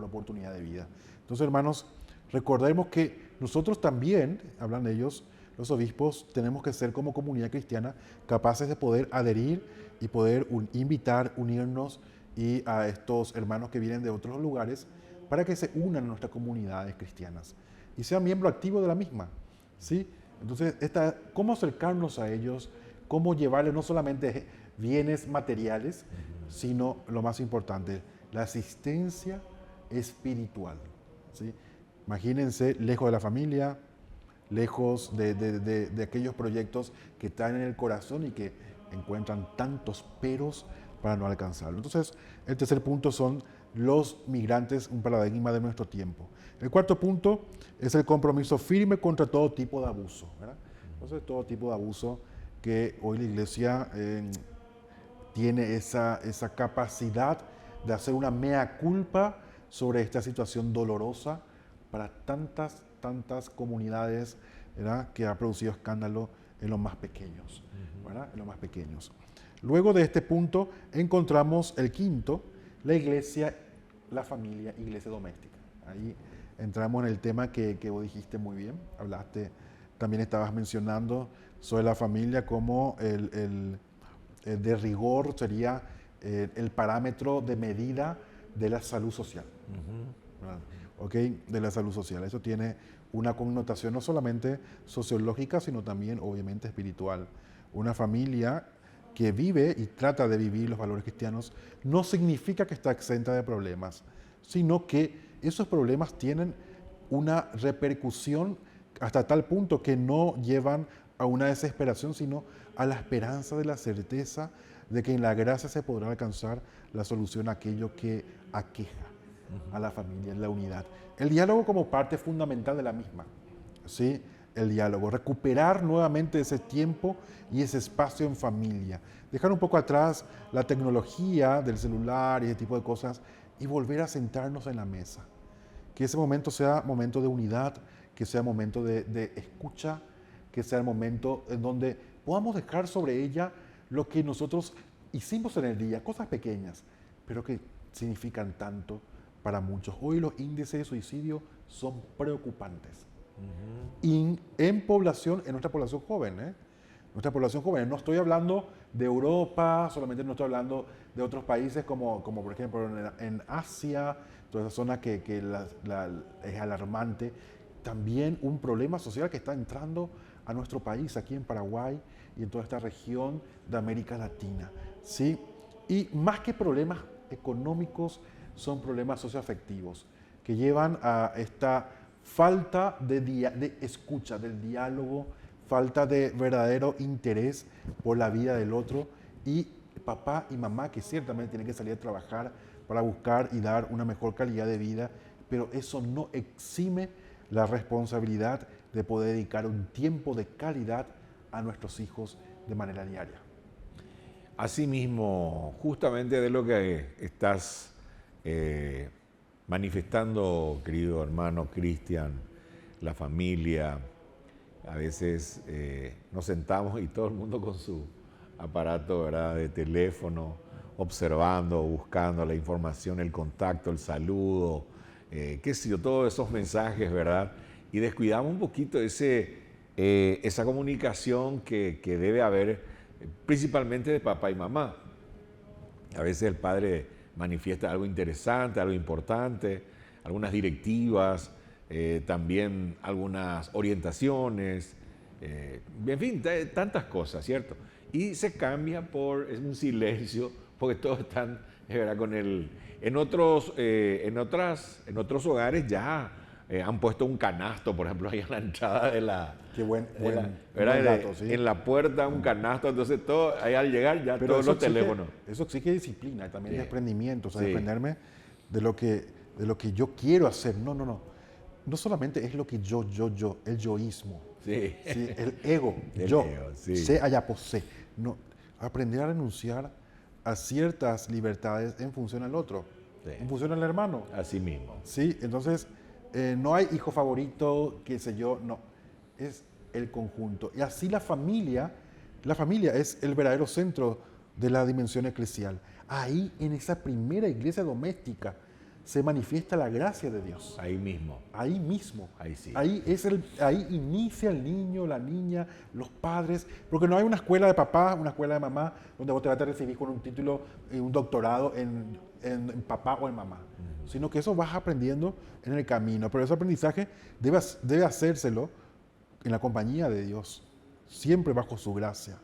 oportunidad de vida. Entonces, hermanos, recordemos que nosotros también, hablan ellos, los obispos, tenemos que ser como comunidad cristiana capaces de poder adherir y poder invitar, unirnos y a estos hermanos que vienen de otros lugares para que se unan a nuestras comunidades cristianas y sean miembros activos de la misma, ¿sí? Entonces, ¿cómo acercarnos a ellos? ¿Cómo llevarles no solamente bienes materiales, sino, lo más importante, la asistencia espiritual. ¿Sí? Imagínense, lejos de la familia, lejos de aquellos proyectos que están en el corazón y que encuentran tantos peros para no alcanzarlo. Entonces, el tercer punto son los migrantes, un paradigma de nuestro tiempo. El cuarto punto es el compromiso firme contra todo tipo de abuso, ¿verdad? Entonces, todo tipo de abuso que hoy la Iglesia tiene esa capacidad de hacer una mea culpa sobre esta situación dolorosa para tantas comunidades, ¿verdad?, que ha producido escándalo en los más pequeños, ¿verdad?, en los más pequeños. Luego de este punto encontramos el quinto, la iglesia, la familia, iglesia doméstica. Ahí entramos en el tema que vos dijiste muy bien, hablaste, también estabas mencionando sobre la familia como el de rigor sería el parámetro de medida de la salud social. ¿Okay? De la salud social. Eso tiene una connotación no solamente sociológica, sino también obviamente espiritual. Una familia que vive y trata de vivir los valores cristianos no significa que está exenta de problemas, sino que esos problemas tienen una repercusión hasta tal punto que no llevan a una desesperación, sino a la esperanza de la certeza de que en la gracia se podrá alcanzar la solución a aquello que aqueja a la familia, en la unidad. El diálogo como parte fundamental de la misma, ¿sí? El diálogo, recuperar nuevamente ese tiempo y ese espacio en familia, dejar un poco atrás la tecnología del celular y ese tipo de cosas y volver a sentarnos en la mesa. Que ese momento sea momento de unidad, que sea momento de escucha, que sea el momento en donde podamos dejar sobre ella lo que nosotros hicimos en el día, cosas pequeñas, pero que significan tanto para muchos. Hoy los índices de suicidio son preocupantes. Y en nuestra población joven, nuestra población joven. No estoy hablando de Europa, solamente no estoy hablando de otros países como por ejemplo en Asia, toda esa zona que es alarmante. También un problema social que está entrando a nuestro país, aquí en Paraguay y en toda esta región de América Latina, ¿sí? Y más que problemas económicos, son problemas socioafectivos que llevan a esta falta de escucha, del diálogo, falta de verdadero interés por la vida del otro y papá y mamá que ciertamente tienen que salir a trabajar para buscar y dar una mejor calidad de vida, pero eso no exime la responsabilidad de poder dedicar un tiempo de calidad a nuestros hijos de manera diaria. Asimismo, justamente de lo que estás manifestando, querido hermano Cristian, la familia, a veces nos sentamos y todo el mundo con su aparato, ¿verdad?, de teléfono, observando, buscando la información, el contacto, el saludo, qué sé yo, todos esos mensajes, ¿verdad? Y descuidamos un poquito esa comunicación que debe haber, principalmente de papá y mamá. A veces el padre manifiesta algo interesante, algo importante, algunas directivas, también algunas orientaciones, en fin, tantas cosas, ¿cierto? Y se cambia por un silencio, porque todos están, ¿verdad?, en otros hogares ya han puesto un canasto, por ejemplo, ahí en la entrada de la... Qué buen dato, ¿sí? En la puerta un canasto, entonces todo, ahí al llegar ya pero todos los teléfonos. Eso exige disciplina, también desprendimiento, o sea, sí, desprenderme de lo que yo quiero hacer. No. No solamente es lo que yo, el yoísmo, sí. ¿sí? El ego, sí. sé allá posee. No, aprender a renunciar a ciertas libertades en función al otro, en función al hermano. Así mismo. Sí, entonces no hay hijo favorito, qué sé yo, no, es el conjunto. Y así la familia es el verdadero centro de la dimensión eclesial. Ahí, en esa primera iglesia doméstica, se manifiesta la gracia de Dios. Ahí mismo. Ahí mismo. Ahí sí. Ahí inicia el niño, la niña, los padres, porque no hay una escuela de papá, una escuela de mamá, donde vos te vas a recibir con un título, un doctorado en papá o en mamá, sino que eso vas aprendiendo en el camino. Pero ese aprendizaje debe hacérselo en la compañía de Dios, siempre bajo su gracia,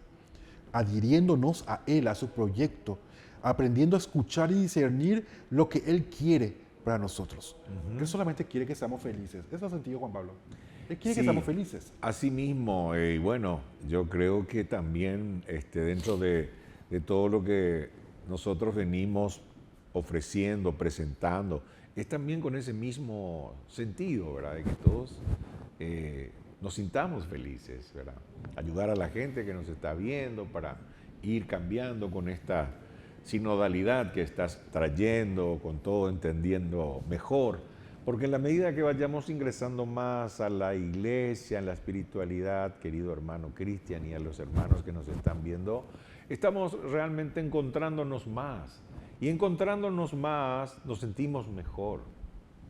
adhiriéndonos a Él, a su proyecto, aprendiendo a escuchar y discernir lo que Él quiere para nosotros. Él solamente quiere que seamos felices. ¿Eso ha sentido, Juan Pablo? Él quiere que seamos felices. Así mismo, y bueno, yo creo que también dentro de todo lo que nosotros venimos ofreciendo, presentando, es también con ese mismo sentido, ¿verdad? De que todos nos sintamos felices, ¿verdad? Ayudar a la gente que nos está viendo para ir cambiando con esta sinodalidad que estás trayendo, con todo entendiendo mejor, porque en la medida que vayamos ingresando más a la iglesia, en la espiritualidad, querido hermano Cristian, y a los hermanos que nos están viendo, estamos realmente encontrándonos más. Y encontrándonos más, nos sentimos mejor,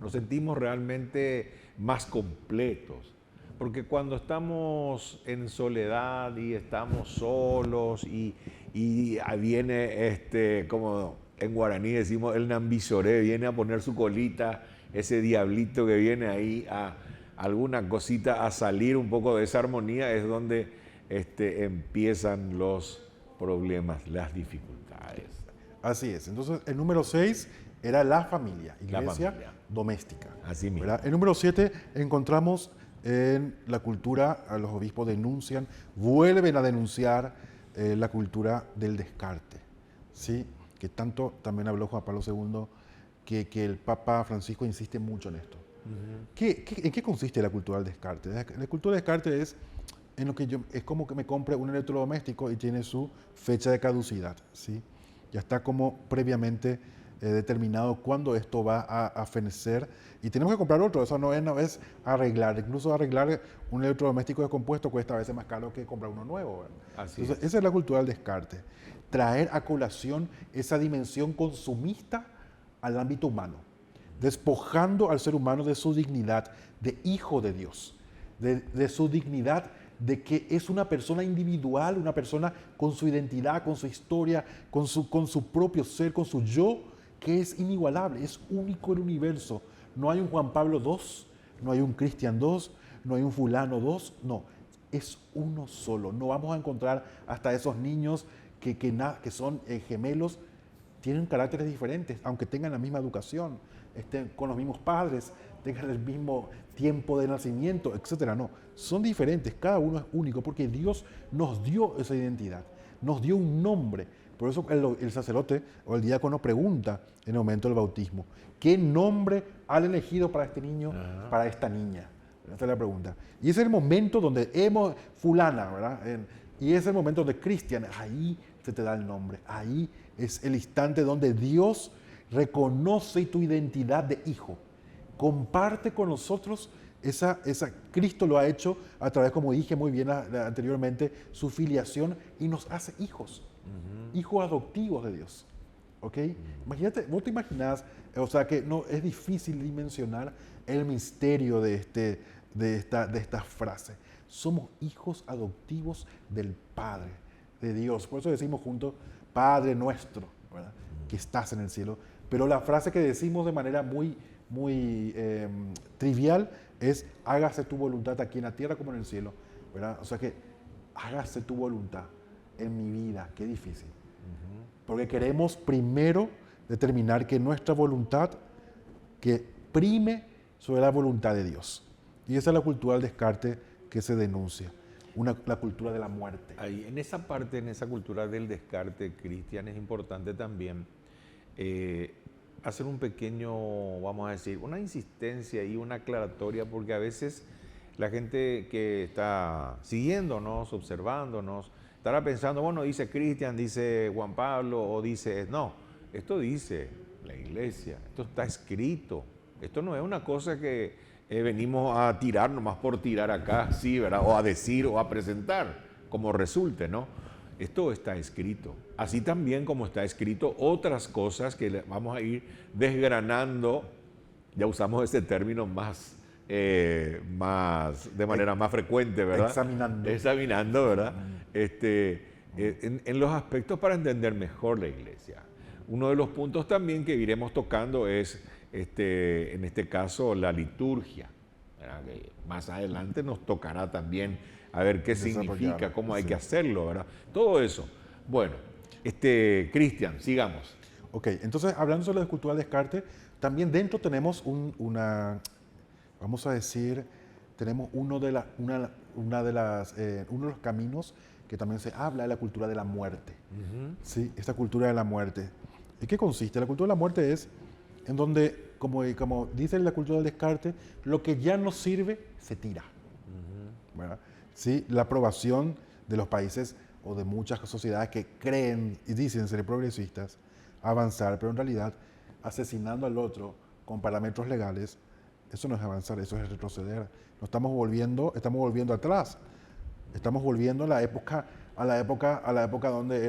nos sentimos realmente más completos. Porque cuando estamos en soledad y estamos solos y viene, como en guaraní decimos, el nambisoré, viene a poner su colita, ese diablito que viene ahí a alguna cosita a salir un poco de esa armonía, es donde empiezan los problemas, las dificultades. Así es. Entonces, el número 6 era la familia, iglesia doméstica. Así mismo. ¿Verdad? El número 7 encontramos en la cultura, a los obispos denuncian, vuelven a denunciar la cultura del descarte, ¿sí? Que tanto también habló Juan Pablo II, que el Papa Francisco insiste mucho en esto. ¿En qué consiste la cultura del descarte? La cultura del descarte es en lo que es como que me compre un electrodoméstico y tiene su fecha de caducidad, ¿sí? Ya está como previamente determinado cuándo esto va a fenecer y tenemos que comprar otro. Eso no es arreglar. Incluso arreglar un electrodoméstico descompuesto cuesta a veces más caro que comprar uno nuevo. Entonces, esa es la cultura del descarte. Traer a colación esa dimensión consumista al ámbito humano, despojando al ser humano de su dignidad de hijo de Dios, de su dignidad de que es una persona individual, una persona con su identidad, con su historia, con su propio ser, con su yo, que es inigualable, es único en el universo. No hay un Juan Pablo II, no hay un Cristian II, no hay un fulano II, no, es uno solo. No vamos a encontrar hasta esos niños que son gemelos, tienen caracteres diferentes, aunque tengan la misma educación, estén con los mismos padres, tengan el mismo tiempo de nacimiento, etcétera. No, son diferentes, cada uno es único, porque Dios nos dio esa identidad, nos dio un nombre. Por eso el sacerdote o el diácono pregunta en el momento del bautismo, ¿qué nombre han elegido para este niño, para esta niña? Esa es la pregunta. Y ese es el momento donde fulana, ¿verdad? Y es el momento donde Cristian, ahí se te da el nombre, ahí es el instante donde Dios reconoce tu identidad de hijo. Comparte con nosotros Cristo lo ha hecho a través, como dije muy bien anteriormente, su filiación y nos hace hijos, hijos adoptivos de Dios. ¿Ok? Imagínate, vos te imaginás, o sea que no es difícil dimensionar el misterio de esta frase. Somos hijos adoptivos del Padre, de Dios. Por eso decimos juntos, Padre nuestro, ¿verdad? Que estás en el cielo. Pero la frase que decimos de manera muy trivial es, hágase tu voluntad aquí en la tierra como en el cielo, ¿verdad? O sea que, hágase tu voluntad en mi vida. Qué difícil. Porque queremos primero determinar que nuestra voluntad que prime sobre la voluntad de Dios. Y esa es la cultura del descarte que se denuncia, la cultura de la muerte. Ahí, en esa parte, en esa cultura del descarte, Cristian, es importante también hacer un pequeño, vamos a decir, una insistencia y una aclaratoria, porque a veces la gente que está siguiéndonos, observándonos, estará pensando, bueno, dice Cristian, dice Juan Pablo, o dice, no, esto dice la iglesia, esto está escrito, esto no es una cosa que venimos a tirar nomás por tirar acá, sí, ¿verdad? O a decir o a presentar, como resulte, ¿no? Esto está escrito. Así también como está escrito otras cosas que vamos a ir desgranando, ya usamos ese término de manera más frecuente, ¿verdad? Examinando, ¿verdad? En los aspectos para entender mejor la iglesia. Uno de los puntos también que iremos tocando es, en este caso, la liturgia, ¿verdad? Que más adelante nos tocará también a ver qué significa, cómo hay que hacerlo, ¿verdad? Todo eso. Bueno, Cristian, sigamos. Ok, entonces hablando sobre la escultura de Descartes, también dentro tenemos vamos a decir, tenemos uno de los caminos que también se habla de la cultura de la muerte. ¿Sí? Esta cultura de la muerte. ¿En qué consiste? La cultura de la muerte es en donde, como dice la cultura del Descartes, lo que ya no sirve se tira. ¿Verdad? ¿Sí? La aprobación de los países o de muchas sociedades que creen y dicen ser progresistas, avanzar, pero en realidad asesinando al otro con parámetros legales, eso no es avanzar, eso es retroceder. Nos estamos volviendo atrás. Estamos volviendo a la época donde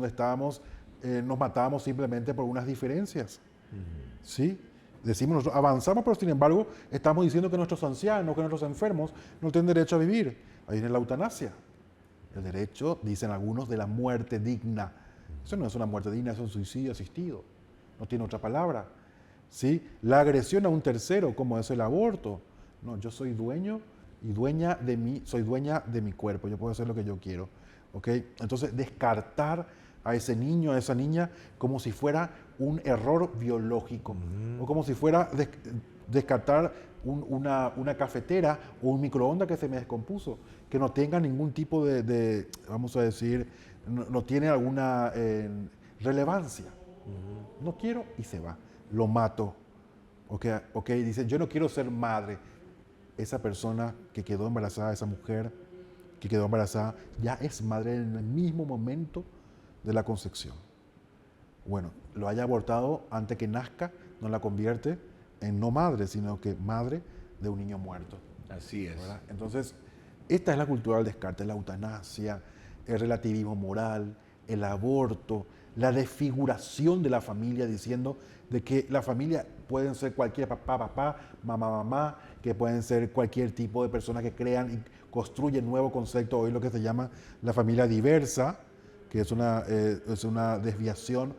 estábamos, nos matábamos simplemente por unas diferencias. ¿Sí? Decimos nosotros avanzamos, pero sin embargo estamos diciendo que nuestros ancianos, que nuestros enfermos no tienen derecho a vivir. Ahí viene la eutanasia. El derecho, dicen algunos, de la muerte digna. Eso no es una muerte digna, es un suicidio asistido. No tiene otra palabra. ¿Sí? La agresión a un tercero, como es el aborto. No, yo soy dueño y soy dueña de mi cuerpo. Yo puedo hacer lo que yo quiero. ¿Okay? Entonces, descartar a ese niño, a esa niña, como si fuera un error biológico. O como si fuera descartar una cafetera o un microondas que se me descompuso, que no tenga ningún tipo vamos a decir, no tiene alguna relevancia. No quiero y se va. Lo mato. Okay, dice, yo no quiero ser madre. Esa persona que quedó embarazada, esa mujer que quedó embarazada, ya es madre en el mismo momento de la concepción. Bueno, lo haya abortado antes que nazca, no la convierte en no madre, sino que madre de un niño muerto. Así es. ¿Verdad? Entonces, esta es la cultura del descarte, la eutanasia, el relativismo moral, el aborto, la desfiguración de la familia, diciendo de que la familia pueden ser cualquier papá, mamá, que pueden ser cualquier tipo de personas que crean y construyen nuevos conceptos. Hoy lo que se llama la familia diversa, que es una desviación,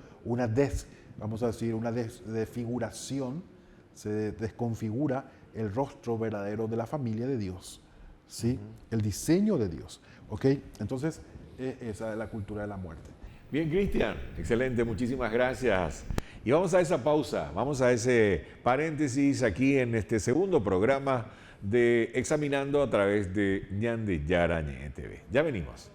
vamos a decir, una desfiguración, se desconfigura el rostro verdadero de la familia de Dios, ¿sí? El diseño de Dios, ¿ok? Entonces, esa es la cultura de la muerte. Bien, Cristian, excelente, muchísimas gracias. Y vamos a esa pausa, vamos a ese paréntesis aquí en este segundo programa de Examinando a través de Ñande Yara TV. Ya venimos.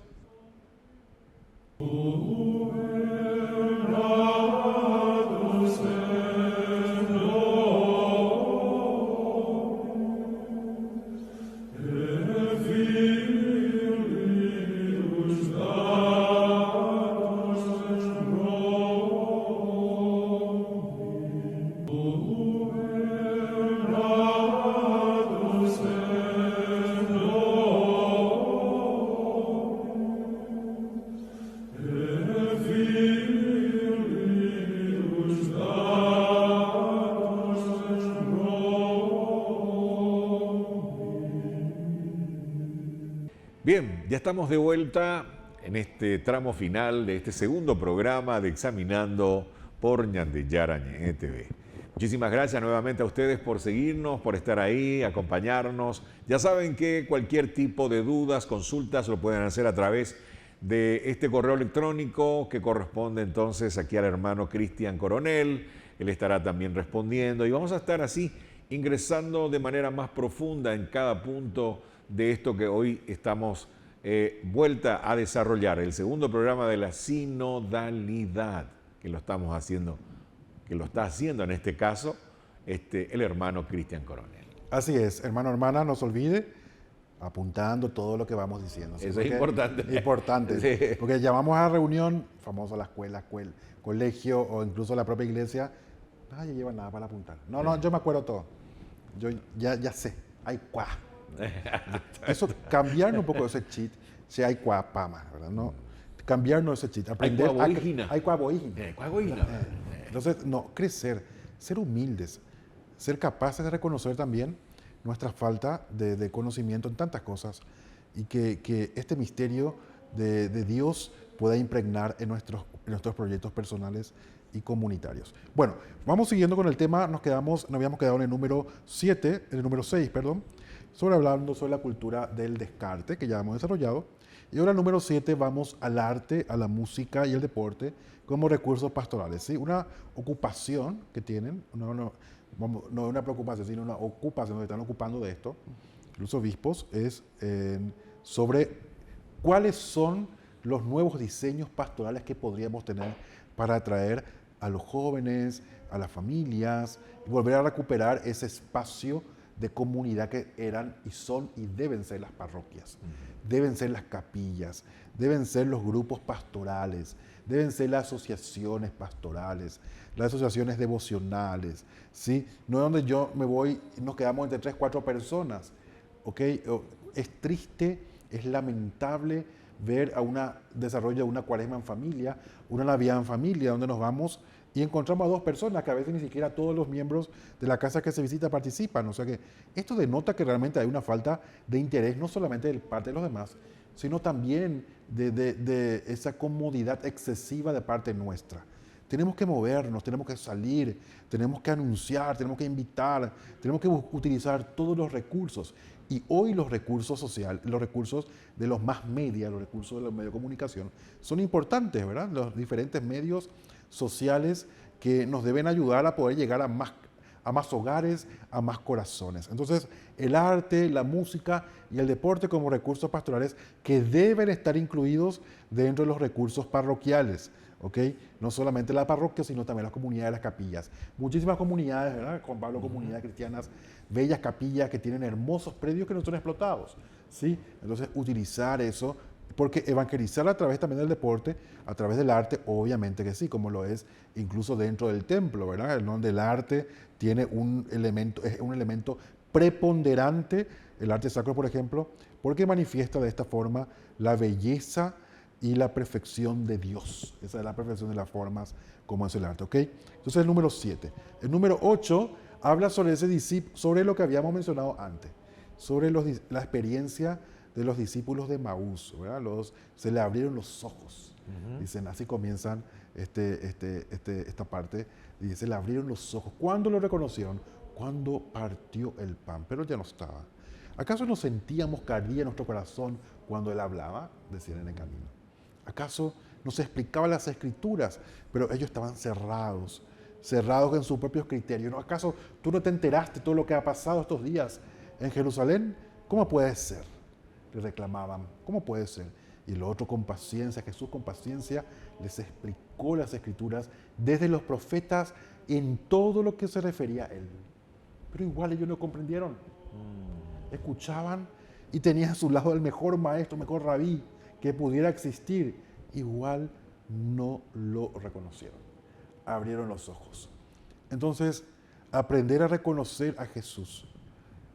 Bien, ya estamos de vuelta en este tramo final de este segundo programa de Examinando por Ñande Yara TV. Muchísimas gracias nuevamente a ustedes por seguirnos, por estar ahí, acompañarnos. Ya saben que cualquier tipo de dudas, consultas, lo pueden hacer a través de este correo electrónico que corresponde entonces aquí al hermano Cristian Coronel. Él estará también respondiendo y vamos a estar así ingresando de manera más profunda en cada punto de esto que hoy estamos vuelta a desarrollar, el segundo programa de la sinodalidad, que lo estamos haciendo, que lo está haciendo en este caso el hermano Cristian Coronel. Así es, hermano, hermana, no se olvide, apuntando todo lo que vamos diciendo. Eso es importante. Importante, sí. Porque llamamos a la reunión, famosa la escuela, colegio o incluso la propia iglesia, ya lleva nada para apuntar. No, yo me acuerdo todo. Yo ya sé, hay cuá. Eso, cambiarnos un poco ese cheat, si hay cuapama, ¿verdad? No, cambiarnos ese cheat, aprender hay cuaboígina. Entonces, no, crecer, ser humildes, ser capaces de reconocer también nuestra falta de conocimiento en tantas cosas y que este misterio de Dios pueda impregnar en nuestros proyectos personales y comunitarios. Bueno, vamos siguiendo con el tema, nos habíamos quedado en el número 6, hablando sobre la cultura del descarte, que ya hemos desarrollado. Y ahora, número 7, vamos al arte, a la música y el deporte como recursos pastorales. ¿Sí? Una ocupación que tienen, no es una preocupación, sino una ocupación, se están ocupando de esto, los obispos, es sobre cuáles son los nuevos diseños pastorales que podríamos tener para atraer a los jóvenes, a las familias, y volver a recuperar ese espacio de comunidad que eran y son y deben ser las parroquias, deben ser las capillas, deben ser los grupos pastorales, deben ser las asociaciones pastorales, las asociaciones devocionales, ¿sí? No es donde yo me voy y nos quedamos entre 3, 4 personas, ¿ok? Es triste, es lamentable ver desarrollo de una cuaresma en familia, una Navidad en familia, donde nos vamos y encontramos a 2 personas que a veces ni siquiera todos los miembros de la casa que se visita participan. O sea que esto denota que realmente hay una falta de interés, no solamente de parte de los demás, sino también de esa comodidad excesiva de parte nuestra. Tenemos que movernos, tenemos que salir, tenemos que anunciar, tenemos que invitar, tenemos que utilizar todos los recursos. Y hoy los recursos sociales, los recursos de los más media, los recursos de los medios de comunicación, son importantes, ¿verdad? Los diferentes medios sociales que nos deben ayudar a poder llegar a más hogares, a más corazones. Entonces, el arte, la música y el deporte como recursos pastorales que deben estar incluidos dentro de los recursos parroquiales, ¿ok? No solamente la parroquia, sino también las comunidades, las capillas. Muchísimas comunidades, ¿verdad? Juan Pablo, comunidades cristianas, bellas capillas que tienen hermosos predios que no son explotados, ¿sí? Entonces, utilizar eso, porque evangelizar a través también del deporte, a través del arte, obviamente que sí, como lo es incluso dentro del templo, ¿verdad? Donde el arte tiene es un elemento preponderante, el arte sacro, por ejemplo, porque manifiesta de esta forma la belleza y la perfección de Dios. Esa es la perfección de las formas como es el arte, ¿ok? Entonces el número 7. El número 8 habla sobre lo que habíamos mencionado antes, sobre la experiencia de los discípulos de Maús, ¿verdad? Se le abrieron los ojos. Dicen, así comienzan esta parte. Dice, se le abrieron los ojos. ¿Cuándo lo reconocieron? Cuando partió el pan, pero ya no estaba. ¿Acaso no sentíamos que ardía nuestro corazón cuando él hablaba? Decían en el camino. ¿Acaso nos explicaba las escrituras? Pero ellos estaban cerrados en sus propios criterios. ¿No? ¿Acaso tú no te enteraste de todo lo que ha pasado estos días en Jerusalén? ¿Cómo puede ser? Le reclamaban, ¿cómo puede ser? Y el otro con paciencia, Jesús con paciencia, les explicó las escrituras desde los profetas en todo lo que se refería a él. Pero igual ellos no comprendieron. Escuchaban y tenían a su lado el mejor maestro, mejor rabí que pudiera existir. Igual no lo reconocieron. Abrieron los ojos. Entonces, aprender a reconocer a Jesús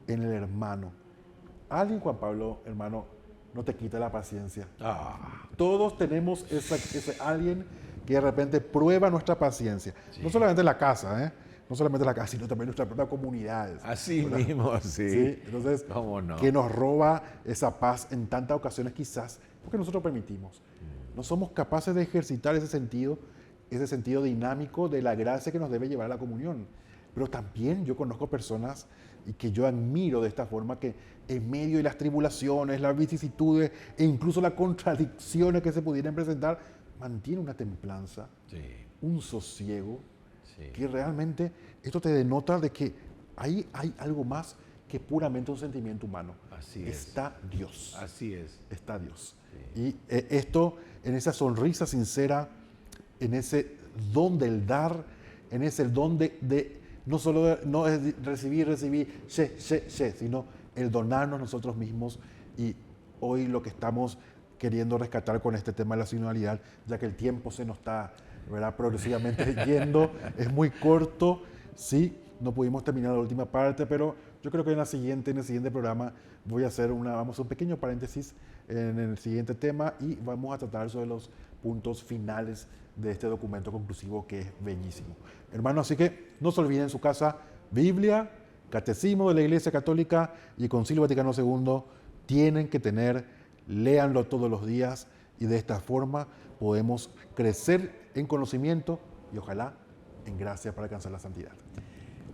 en el hermano. Alguien, Juan Pablo, hermano, no te quita la paciencia. Todos tenemos ese alguien que de repente prueba nuestra paciencia. Sí. No solamente en la casa, no solamente en la casa, sino también en nuestras propias comunidades. Así ¿verdad? mismo, sí. ¿Sí? Entonces, ¿cómo no? Que nos roba esa paz en tantas ocasiones quizás, porque nosotros permitimos. No somos capaces de ejercitar ese sentido dinámico de la gracia que nos debe llevar a la comunión. Pero también yo conozco personas y que yo admiro de esta forma que en medio de las tribulaciones, las vicisitudes e incluso las contradicciones que se pudieran presentar, mantiene una templanza, sí, un sosiego, sí, que realmente esto te denota de que ahí hay algo más que puramente un sentimiento humano. Así está Dios. Así es. Está Dios. Sí. Y esto, en esa sonrisa sincera, en ese don del dar, en ese don de no solo no es recibir, sino el donarnos nosotros mismos. Y hoy lo que estamos queriendo rescatar con este tema de la sinodalidad, ya que el tiempo se nos está, ¿verdad?, progresivamente yendo, es muy corto, sí, no pudimos terminar la última parte, pero yo creo que en el siguiente programa vamos a hacer un pequeño paréntesis en el siguiente tema y vamos a tratar sobre los puntos finales de este documento conclusivo que es bellísimo. Hermanos, así que no se olviden en su casa, Biblia, Catecismo de la Iglesia Católica y Concilio Vaticano II tienen que tener, léanlo todos los días y de esta forma podemos crecer en conocimiento y ojalá en gracia para alcanzar la santidad.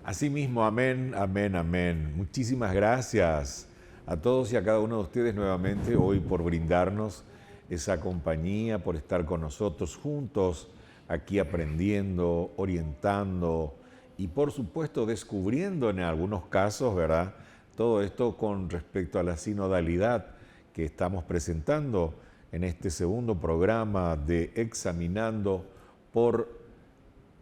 Así mismo, amén, amén, amén. Muchísimas gracias, a todos y a cada uno de ustedes nuevamente hoy por brindarnos esa compañía, por estar con nosotros juntos, aquí aprendiendo, orientando y por supuesto descubriendo en algunos casos, ¿verdad? Todo esto con respecto a la sinodalidad que estamos presentando en este segundo programa de Examinando por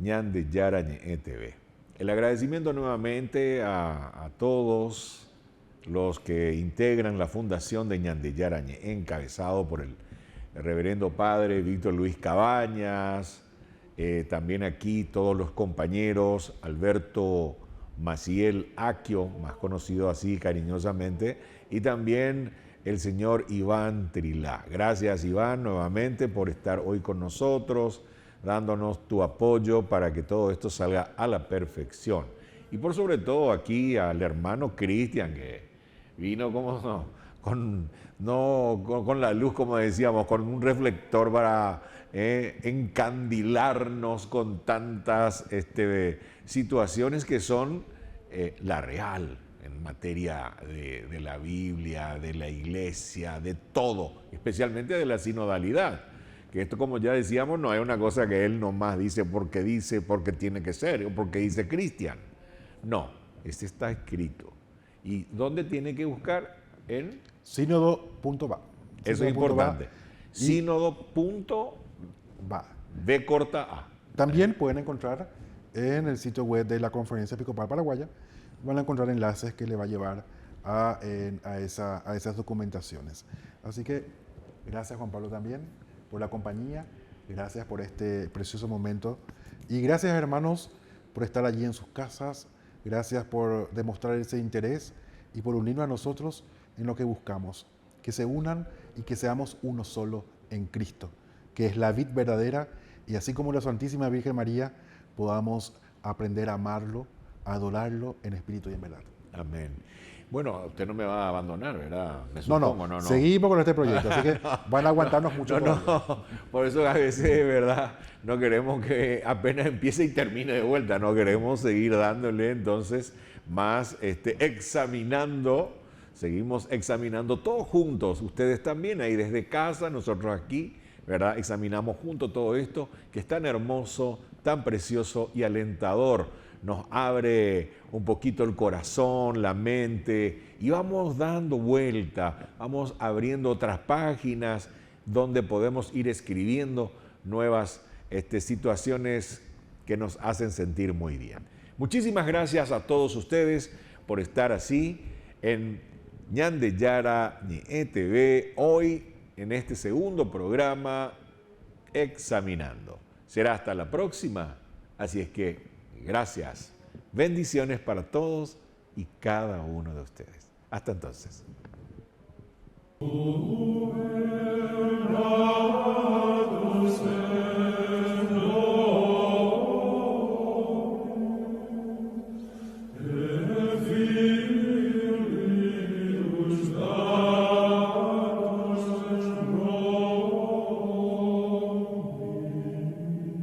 Ñande Yara TV. El agradecimiento nuevamente a todos los que integran la Fundación de Ñande Yara, encabezado por el reverendo padre Víctor Luis Cabañas, también aquí todos los compañeros, Alberto Maciel Aquio, más conocido así cariñosamente, y también el señor Iván Trilá. Gracias, Iván, nuevamente por estar hoy con nosotros, dándonos tu apoyo para que todo esto salga a la perfección. Y por sobre todo aquí al hermano Cristian, que vino con la luz, como decíamos, con un reflector para encandilarnos con tantas situaciones que son la real en materia de la Biblia, de la iglesia, de todo, especialmente de la sinodalidad. Que esto, como ya decíamos, no es una cosa que él nomás dice porque tiene que ser, o porque dice Cristian. No, este está escrito. ¿Y dónde tiene que buscar? En sínodo.va. Eso es importante. Sínodo.va. B corta A. También pueden encontrar en el sitio web de la Conferencia Episcopal Paraguaya, van a encontrar enlaces que le va a llevar a esas documentaciones. Así que gracias, Juan Pablo, también por la compañía, gracias por este precioso momento y gracias, hermanos, por estar allí en sus casas, gracias por demostrar ese interés y por unirnos a nosotros en lo que buscamos, que se unan y que seamos uno solo en Cristo, que es la vid verdadera, y así como la Santísima Virgen María, podamos aprender a amarlo, a adorarlo en espíritu y en verdad. Amén. Bueno, usted no me va a abandonar, ¿verdad? Me supongo, no. Seguimos con este proyecto, así que van a aguantarnos mucho. Por eso a veces, ¿verdad? No queremos que apenas empiece y termine de vuelta, no queremos seguir dándole entonces más examinando, seguimos examinando todos juntos, ustedes también ahí desde casa, nosotros aquí, ¿verdad? Examinamos juntos todo esto que es tan hermoso, tan precioso y alentador. Nos abre un poquito el corazón, la mente, y vamos dando vuelta, vamos abriendo otras páginas donde podemos ir escribiendo nuevas situaciones que nos hacen sentir muy bien. Muchísimas gracias a todos ustedes por estar así en Ñande Yara TV, hoy en este segundo programa Examinando. Será hasta la próxima, así es que gracias, bendiciones para todos y cada uno de ustedes. Hasta entonces.